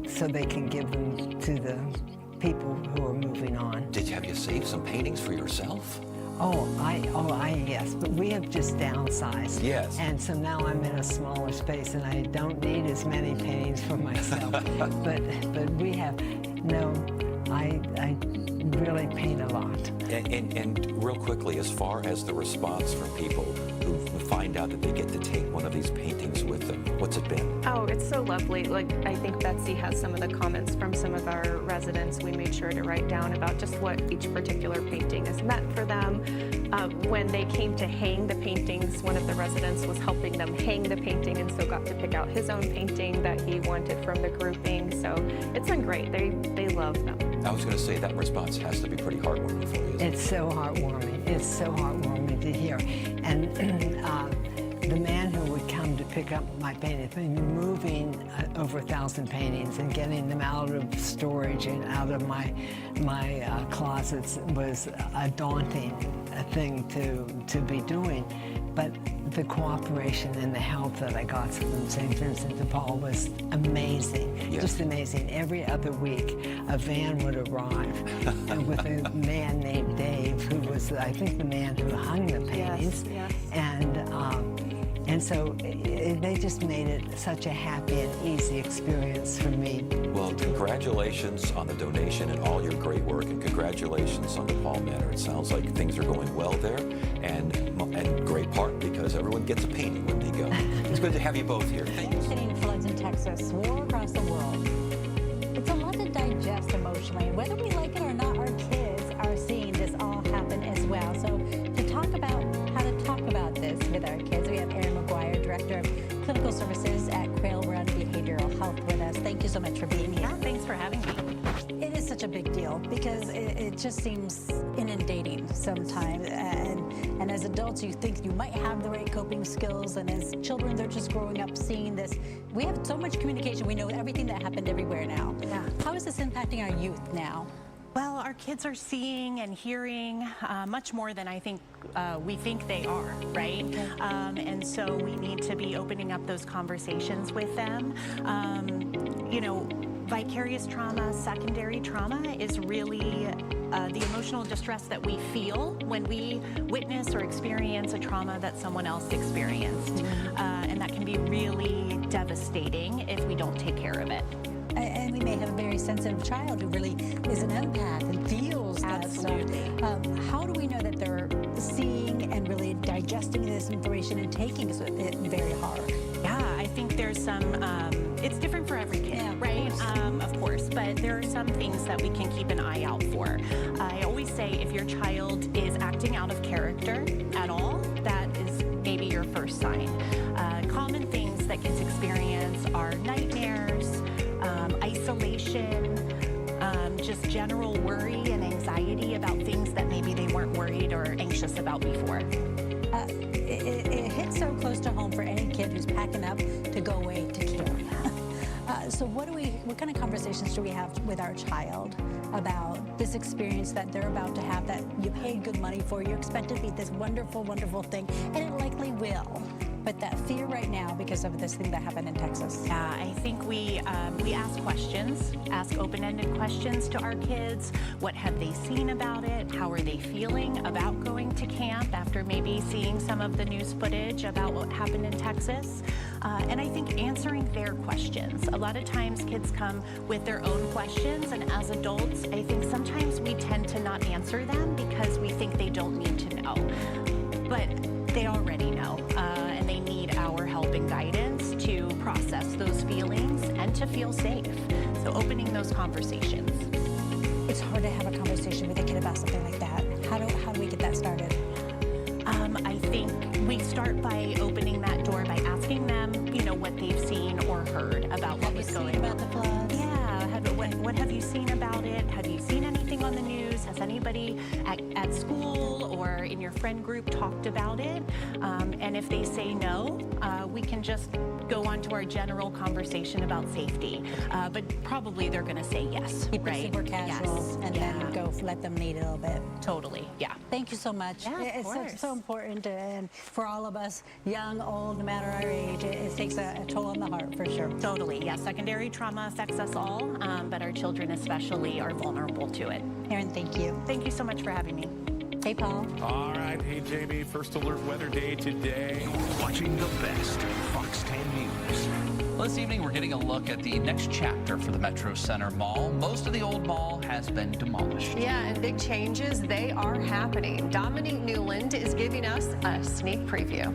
so they can give them to the people who are moving on. Have you saved some paintings for yourself? Yes, but we have just downsized. Yes. And so now I'm in a smaller space and I don't need as many paintings for myself. but we have, I really paint a lot. And real quickly, as far as the response from people who find out that they get to take one of these paintings with them, what's it been? Oh, it's so lovely. Like, I think Betsy has some of the comments from some of our residents. We made sure to write down about just what each particular painting has meant for them. When they came to hang the paintings, one of the residents was helping them hang the painting, and so got to pick out his own painting that he wanted from the grouping. So it's been great. They love them. I was going to say that response has to be pretty heartwarming for you. It's so heartwarming. It's so heartwarming to hear. And the man who would come to pick up my paintings, moving over 1,000 paintings and getting them out of storage and out of my closets was a daunting thing to be doing. But the cooperation and the help that I got from St. Vincent de Paul was amazing, just amazing. Every other week, a van would arrive with a man named Dave, who was, I think, the man who hung the paintings. Yes. And so they just made it such a happy and easy experience for me. Well, congratulations on the donation and all your great work, and congratulations on DePaul Manor. It sounds like things are going well there, and great part because everyone gets a painting when they go. It's good to have you both here. Thank you. Devastating floods in Texas, war across the world. It's a lot to digest emotionally. Whether we like it or not, our kids are seeing this all happen as well. So to talk about how to talk about this with our kids, we have Erin McGuire, Director of Clinical Services at Quail Run Behavioral Health, with us. Thank you so much for being here. Thanks for having me. It is such a big deal because it just seems inundating sometimes. And as adults, you think you might have the right coping skills. And as children, they're just growing up seeing this. We have so much communication. We know everything that happened everywhere now. Yeah. How is this impacting our youth now? Well, our kids are seeing and hearing much more than I think we think they are, right? And so we need to be opening up those conversations with them. Vicarious trauma, secondary trauma is really the emotional distress that we feel when we witness or experience a trauma that someone else experienced. And that can be really devastating if we don't take care of it. And we may have a very sensitive child who really is an empath and feels that stuff. How do we know that they're seeing and really digesting this information and taking it very hard? Yeah, I think there's some, it's different for every kid, right? Of course, but there are some things that we can keep an eye out for. I always say if your child is acting out of character at all, that is first sign. Common things that kids experience are nightmares, isolation, just general worry and anxiety about things that maybe they weren't worried or anxious about before. It hits so close to home for any kid who's packing up to go away to camp. So what kind of conversations do we have with our child about this experience that they're about to have, that you paid good money for, you expect it to be this wonderful, wonderful thing, and it likely will. But that fear right now because of this thing that happened in Texas. Yeah, I think we ask questions, ask open-ended questions to our kids. What have they seen about it? How are they feeling about going to camp after maybe seeing some of the news footage about what happened in Texas? And I think answering their questions. A lot of times kids come with their own questions, and as adults, I think sometimes we tend to not answer them because we think they don't need to know. But they already know, and they need our help and guidance to process those feelings and to feel safe. So opening those conversations. It's hard to have a conversation with a kid about something like that. How do we get that started? I think we start by opening that door by asking them, what they've seen or heard about what was going on. About the floods? Yeah. What have you seen about it? Have you seen anything on the news? Has anybody at school or in your friend group talked about it? And if they say no, we can just go on to our general conversation about safety. But probably they're going to say yes. Keep it super casual, yes. and then go let them lead a little bit. Totally. Yeah. Thank you so much. Yeah, it's so important, and for all of us, young, old, no matter our age, it takes a toll on the heart for sure. Totally. Yeah. Secondary trauma affects us all, but our children especially are vulnerable to it. Erin, thank you. Thank you so much for having me. Hey, Paul. All right. Hey, JB. First alert weather day today. Watching the best Fox 10 News. Well, this evening, we're getting a look at the next chapter for the Metro Center Mall. Most of the old mall has been demolished. Yeah, and big changes, they are happening. Dominique Newland is giving us a sneak preview.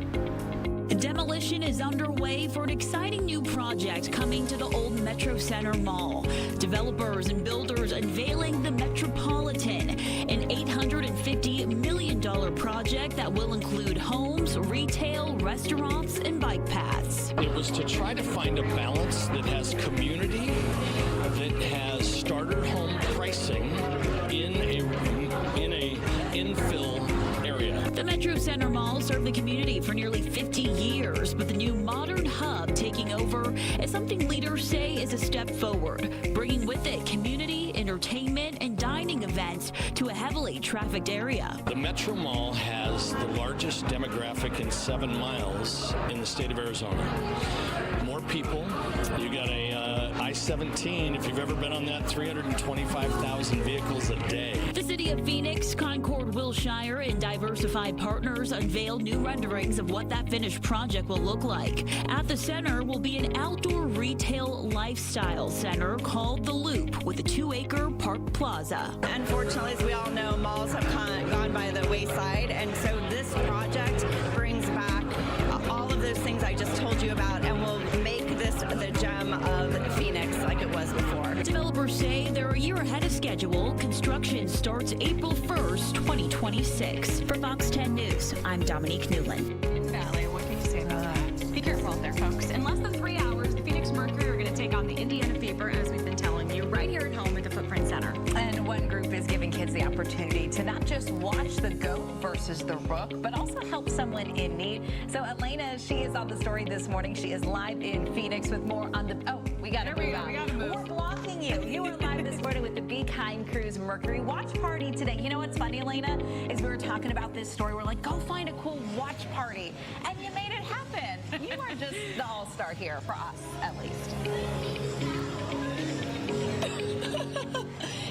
Demolition is underway for an exciting new project coming to the old Metro Center Mall. Developers and builders unveiling the Metropolitan, an $850 million project that will include homes, retail, restaurants, and bike paths. It was to try to find a balance that has community, that has starter home pricing in a infill area. The Metro Center Mall served the community for nearly 50 years, but the new modern hub taking over is something leaders say is a step forward, bringing with it community, entertainment, and dining events to a heavily trafficked area. The Metro Mall has the largest demographic in 7 miles in the state of Arizona. More people. You got a I-17, if you've ever been on that, 325,000 vehicles a day. The city of Phoenix, Concord, Wilshire, and Diversified Partners unveiled new renderings of what that finished project will look like. At the center will be an outdoor retail lifestyle center called The Loop with a 2-acre park plaza. Unfortunately, as we all know, malls have gone by the wayside, and so this project brings back all of those things I just told you about and will make this the gem of Phoenix like it was before. Developers say they're a year ahead of schedule. Construction starts April 1st, 2026. For Fox 10 News, I'm Dominique Newland. Valley, what can you say about that? Be careful out there, folks. In less than 3 hours, the Phoenix Mercury are going to take on the Indiana Fever, as we've been telling you, right here at home at the Footprint Center. And one group is giving kids the opportunity to not just watch the goat versus the rook, but also help someone in need. So Elena, she is on the story this morning. She is live in Phoenix with more on the... Oh, we got to move on. We got to move. We're blocking you. You are live this morning with the Be Kind Cruise Mercury watch party today. You know what's funny, Elena, is we were talking about this story. We're like, go find a cool watch party. And you made it happen. You are just the all-star here for us, at least.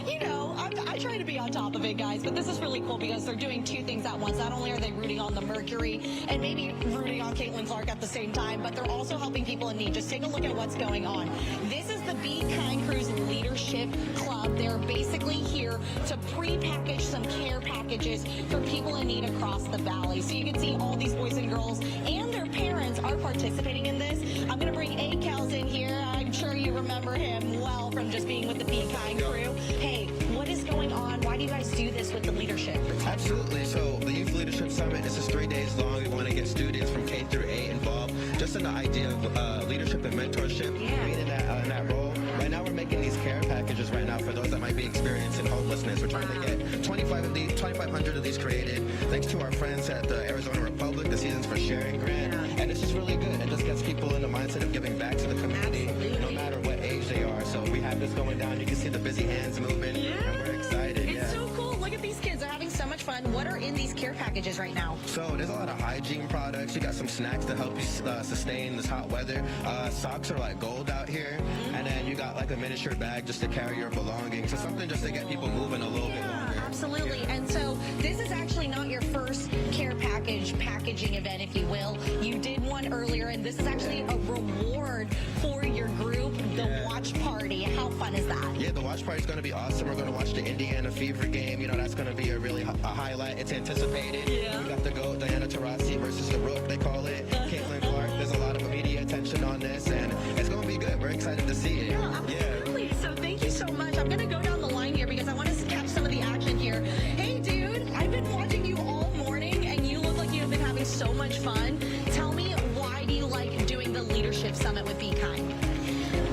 You know, I try to be on top of it, guys, but this is really cool because they're doing two things at once. Not only are they rooting on the Mercury and maybe rooting on Caitlin Clark at the same time, but they're also helping people in need. Just take a look at what's going on. This is the Be Kind Cruise Leadership Club. They're basically here to pre-package some care packages for people in need across the valley. So you can see all these boys and girls and their parents are participating in this. I'm going to bring A-Kels in here. I'm sure you remember him well from just being with the Be Kind crew. Hey, what is going on? Why do you guys do this with the leadership? Absolutely. So the Youth Leadership Summit, this is 3 days long. We want to get get students from K through 8 involved, just in the idea of leadership and mentorship, being in that role. Right now we're making these care packages right now for those that might be experiencing homelessness. We're trying to get 2,500 of these created thanks to our friends at the Arizona Republic, the Seasons for Sharing grant. And this is really good. It just gets people in the mindset of giving back to the community, no matter what age they are. So we have this going down. You can see the busy hands moving, and we're excited. It's so cool. Look at these kids. They're having so much fun. What are in these care packages right now? So there's a lot of hygiene products. You got some snacks to help you sustain this hot weather. Socks are like gold out here. And then you got like a miniature bag just to carry your belongings. So something just to get people moving a little bit longer. Absolutely. And so this is actually not your first care packaging event, if you will. You did one earlier, and this is actually a reward for your group, the watch party. How fun is that? Yeah, the watch party is going to be awesome. We're going to watch the Indiana Fever game. You know, that's going to be a really a highlight. It's anticipated. Yeah. We got the GOAT, Diana Taurasi versus the Rook, they call it. Caitlin Clark. There's a lot of media attention on this, and it's going to be good. We're excited to see it. Yeah, absolutely. So thank you so much. I'm going to go down the line here because I want to catch some of the action here. Hey, dude, I've been watching you all morning, and you look like you have been having so much fun. Tell me, why do you like doing the Leadership Summit with Be Kind?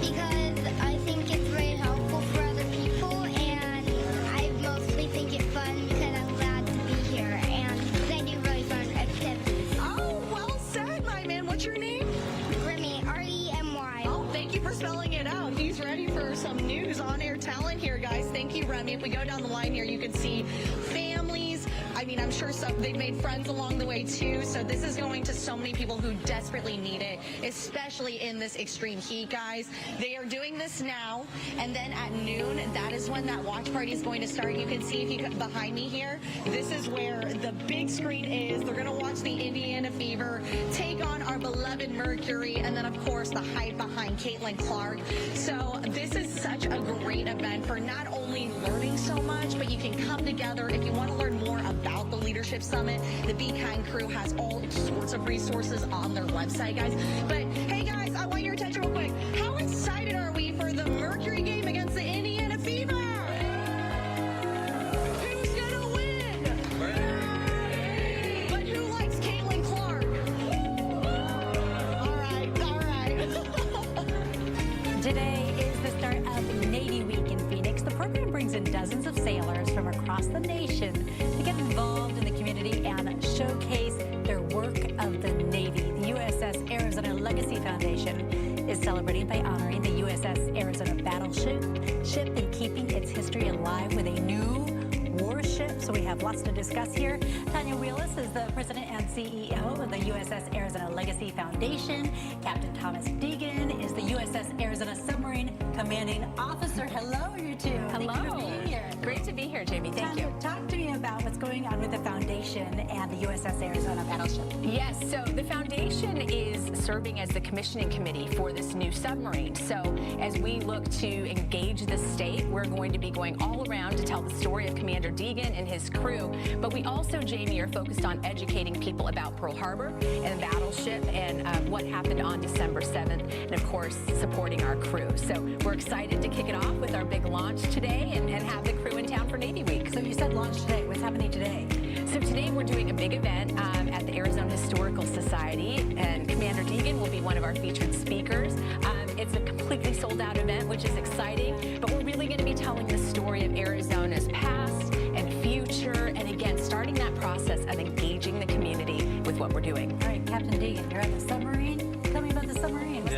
Because I think it's very helpful for other people, and I mostly think it's fun because I'm glad to be here, and they do really fun activities. Oh, well said, my man. What's your name? Remy, R-E-M-Y. Oh, thank you for spelling it out. He's ready for some news, on-air talent here, guys. Thank you, Remy. If we go down the line here, you can see families. I mean, I'm sure they've made friends along the way, too. So this is going to so many people who desperately need it, especially in this extreme heat, guys. They are doing this now, and then at noon, that is when that watch party is going to start. You can see if you behind me here, this is where the big screen is. They're going to watch the Indiana Fever take on our beloved Mercury, and then, of course, the hype behind Caitlin Clark. So this is such a great event for not only learning so much, but you can come together. If you want to learn more about the Leadership Summit, the Be Kind crew has all sorts of resources on their website, guys. But hey, guys, I want your attention real quick. How excited are we for the Mercury game against the Indiana Fever? Who's gonna win? But who likes Caitlin Clark? All right. Today is the start of Navy Week in Phoenix. The program brings in dozens of sailors from across the nation to get involved in the community and showcase their work of the Navy. The USS Arizona Legacy Foundation is celebrating by honoring the USS Arizona battleship and keeping its history alive with a new warship. So we have lots to discuss here. Tanya Wheelis is the president and CEO of the USS Arizona Legacy Foundation. Captain Thomas Deegan is the USS Arizona Submarine Commanding Officer. Hello, you two. Hello. Thank you for being here. Great to be here, Jamie. Thank you. Talk to me about what's going on with the foundation and the USS Arizona battleship. Yes, so the foundation is serving as the commissioning committee for this new submarine. So as we look to engage the state, we're going to be going all around to tell the story of Commander Deegan and his crew. But we also, Jamie, are focused on educating people about Pearl Harbor and the battleship and what happened on December 7th, and of course, supporting our crew. So we're excited to kick it off with our big launch today and have the crew in town for Navy Week. So you said launch today. What's happening today? So today we're doing a big event at the Arizona Historical Society, and Commander Deegan will be one of our featured speakers. It's a completely sold out event, which is exciting, but we're really going to be telling the story of Arizona's past and future, and again, starting that process of engaging the community with what we're doing. All right, Captain Deegan, you're at the submarine. Tell me about the submarine. What's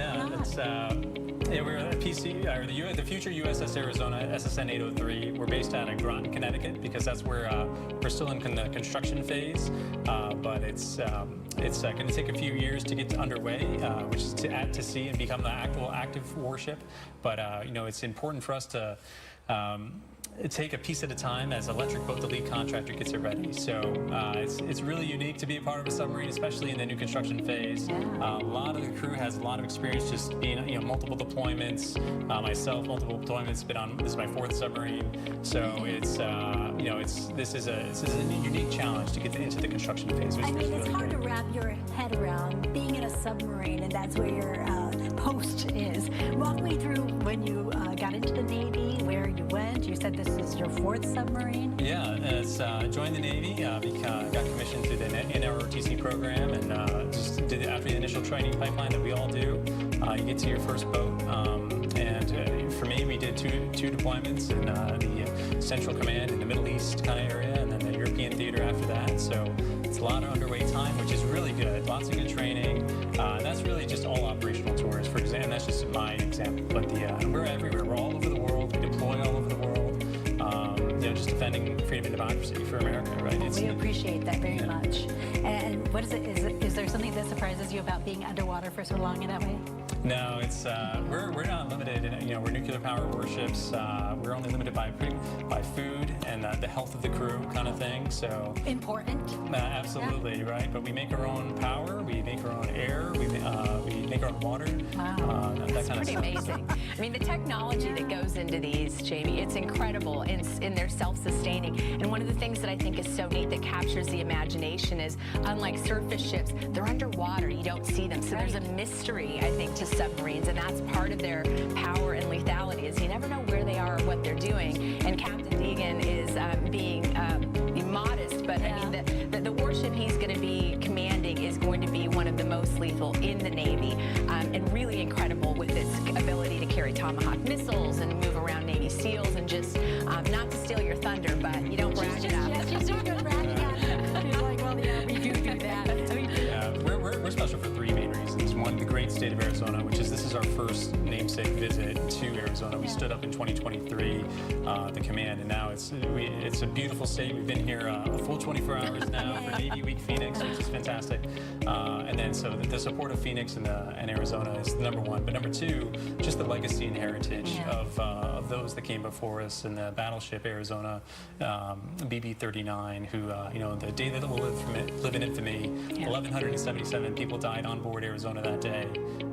going on? We're at PC, or the future USS Arizona, SSN 803. We're based out of Groton, Connecticut, because that's where we're still in the construction phase. But it's going to take a few years to get underway, which is to add to sea and become the actual active warship. But it's important for us to take a piece at a time as Electric Boat, the lead contractor, gets it ready. So it's really unique to be a part of a submarine, especially in the new construction phase. A lot of the crew has a lot of experience just being, multiple deployments. Myself, multiple deployments. This is my 4th submarine. So this is a unique challenge to get into the construction phase. I mean, it's hard to wrap your head around being in a submarine, and that's where you're post is. Walk me through when you got into the Navy, where you went. You said this is your 4th submarine. Yeah, it's joined the Navy, got commissioned through the NROTC program, and just did after the initial training pipeline that we all do. You get to your first boat, and for me, we did two deployments in the Central Command in the Middle East kind of area, and then the European theater after that. So it's a lot of underway time, which is really good. Lots of good training. That's really just all operational tours, for example. That's just my example. But we're everywhere. We're all over the world. We deploy all over the world. Just defending freedom and democracy for America, right? We appreciate that very much. And what is it? Is there something that surprises you about being underwater for so long in that way? No, it's we're not limited. We're nuclear power warships. We're only limited by food and the health of the crew, kind of thing. So important. Absolutely, yeah. Right. But we make our own power. We make our own air. We make our own water. Wow, that's pretty amazing. I mean, the technology that goes into these, Jamie, it's incredible. In their self-sustaining. And one of the things that I think is so neat that captures the imagination is, unlike surface ships, they're underwater. You don't see them. So there's a mystery, I think, to submarines, and that's part of their power and lethality, is you never know where they are or what they're doing. And Captain Deegan is being modest, but I mean, the warship he's going to be commanding is going to be one of the most lethal in the Navy, and really incredible with its ability to carry Tomahawk missiles and move around Navy SEALs, and just not to steal your thunder, but you don't brag it up. Yes, she's doing good bragging on it. She's like, well, yeah, we do that. Yeah, we're special for 3 main reasons. One, the great state of Arizona, which is this is our first namesake visit to Arizona. We stood up in 2023, the command, and now it's a beautiful state. We've been here a full 24 hours now for Navy Week Phoenix, which is fantastic. And then so the support of Phoenix and Arizona is number 1. But number 2, just the legacy and heritage of those that came before us in the battleship Arizona, BB-39, who the day that will live in infamy. 1,177 people died on board Arizona that day,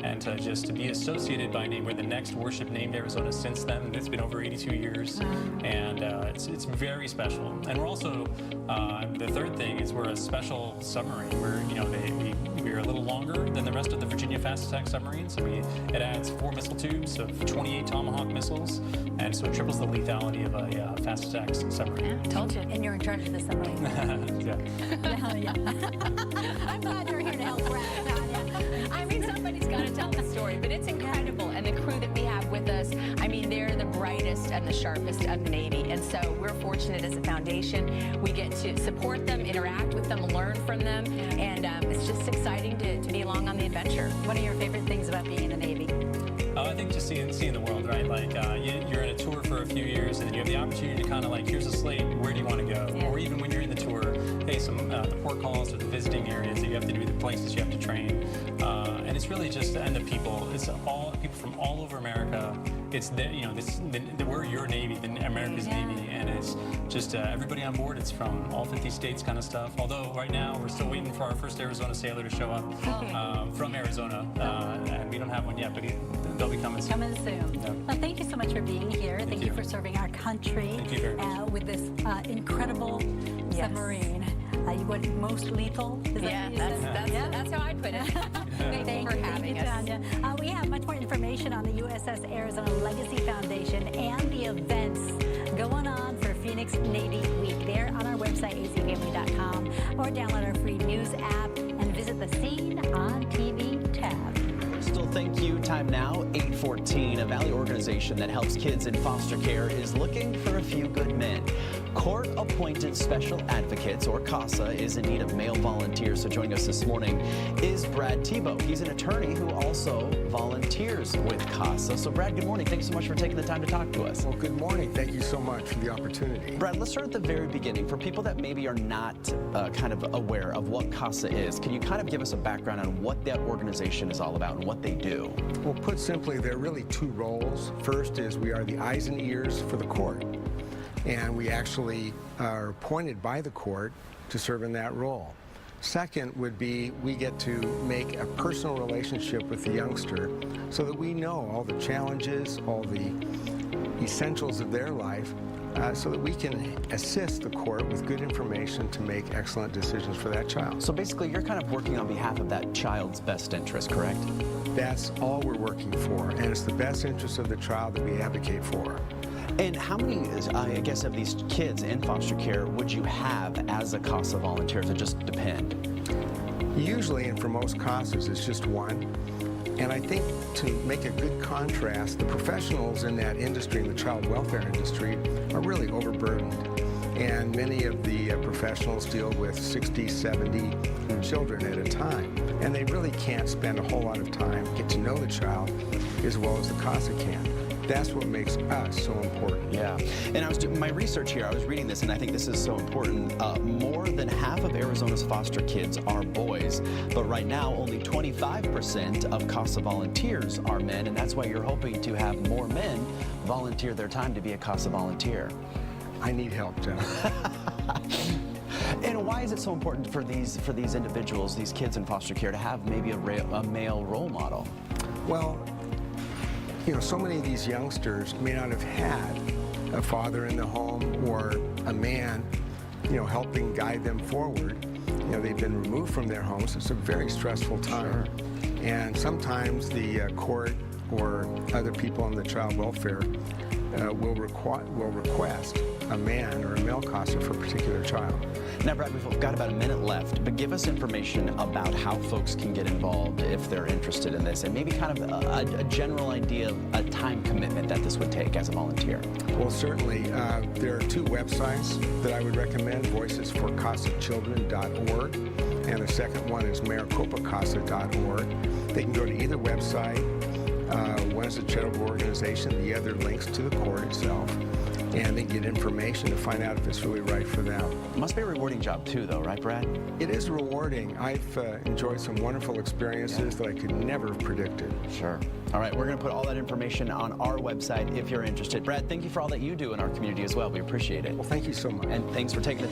and to be associated by name, we're the next warship named Arizona since then. It's been over 82 years, and it's very special. And we're also the third thing is we're a special submarine. We're a little longer than the rest of the Virginia fast attack submarines. So it adds 4 missile tubes of 28 Tomahawk missiles, and so it triples the lethality of a fast attack submarine. Yeah, told you, and you're in charge of the submarine. Yeah. I'm glad you're here to help Brad. I mean, somebody's got to tell the story, but it's incredible. And the crew that we have with us, I mean, they're the brightest and the sharpest of the Navy. And so we're fortunate as a foundation. We get to support them, interact with them, learn from them. And it's just exciting to be along on the adventure. What are your favorite things about being in the Navy? I think just seeing the world, right? Like you're in a tour for a few years, and then you have the opportunity to kind of here's a slate, where do you want to go? Yeah. Or even when you're in the tour, hey, the port calls or the visiting areas that you have to do, the places you have to train, and it's really just and the people. It's all people from all over America. It's we're your Navy, America's Navy, and it's just everybody on board. It's from all 50 states, kind of stuff. Although right now we're still waiting for our first Arizona sailor to show up from Arizona, and we don't have one yet, but they'll be coming soon. Coming soon. Yeah. Well, thank you so much for being here. Thank you for serving our country with this incredible submarine. You went most lethal? Is that's how I put it. Thank you for having us. Tanya. We have much more information on the USS Arizona Legacy Foundation and the events going on for Phoenix Navy Week. There on our website, azfamily.com, or download our free news app and visit the Scene on TV tab. Still Thank You time now, 8:14. A Valley organization that helps kids in foster care is looking for a few good men. Court-appointed special advocates, or CASA, is in need of male volunteers. So joining us this morning is Brad Tebow. He's an attorney who also volunteers with CASA. So Brad, good morning. Thanks so much for taking the time to talk to us. Well, good morning. Thank you so much for the opportunity. Brad, let's start at the very beginning. For people that maybe are not kind of aware of what CASA is, can you kind of give us a background on what that organization is all about and what they do? Well, put simply, there are really 2 roles. First is we are the eyes and ears for the court. And we actually are appointed by the court to serve in that role. Second would be we get to make a personal relationship with the youngster so that we know all the challenges, all the essentials of their life, so that we can assist the court with good information to make excellent decisions for that child. So basically, you're kind of working on behalf of that child's best interest, correct? That's all we're working for, and it's the best interest of the child that we advocate for. And how many, I guess, of these kids in foster care would you have as a CASA volunteer? Does it just depend? Usually, and for most CASAs, it's just one. And I think to make a good contrast, the professionals in that industry, in the child welfare industry, are really overburdened. And many of the professionals deal with 60, 70 children at a time. And they really can't spend a whole lot of time get to know the child as well as the CASA can. That's what makes us so important. Yeah, and I was doing my research here. I was reading this, and I think this is so important. More than half of Arizona's foster kids are boys, but right now only 25% of CASA volunteers are men, and that's why you're hoping to have more men volunteer their time to be a CASA volunteer. I need help, John. And why is it so important for these individuals, these kids in foster care, to have maybe a male role model? Well, you know, so many of these youngsters may not have had a father in the home or a man, you know, helping guide them forward. You know, they've been removed from their homes. It's a very stressful time. Sure. And sometimes the court or other people in the child welfare will request a man or a male CASA for a particular child. Now, Brad, we've got about a minute left, but give us information about how folks can get involved if they're interested in this, and maybe kind of a general idea of a time commitment that this would take as a volunteer. Well, certainly. There are two websites that I would recommend, voicesforcasachildren.org, and the second one is maricopacasa.org. They can go to either website. One is a charitable organization, the other links to the court itself, and they get information to find out if it's really right for them. Must be a rewarding job too, though, right, Brad? It is rewarding. I've enjoyed some wonderful experiences that I could never have predicted. Sure. All right, we're going to put all that information on our website if you're interested. Brad, thank you for all that you do in our community as well. We appreciate it. Well, thank you so much. And thanks for taking the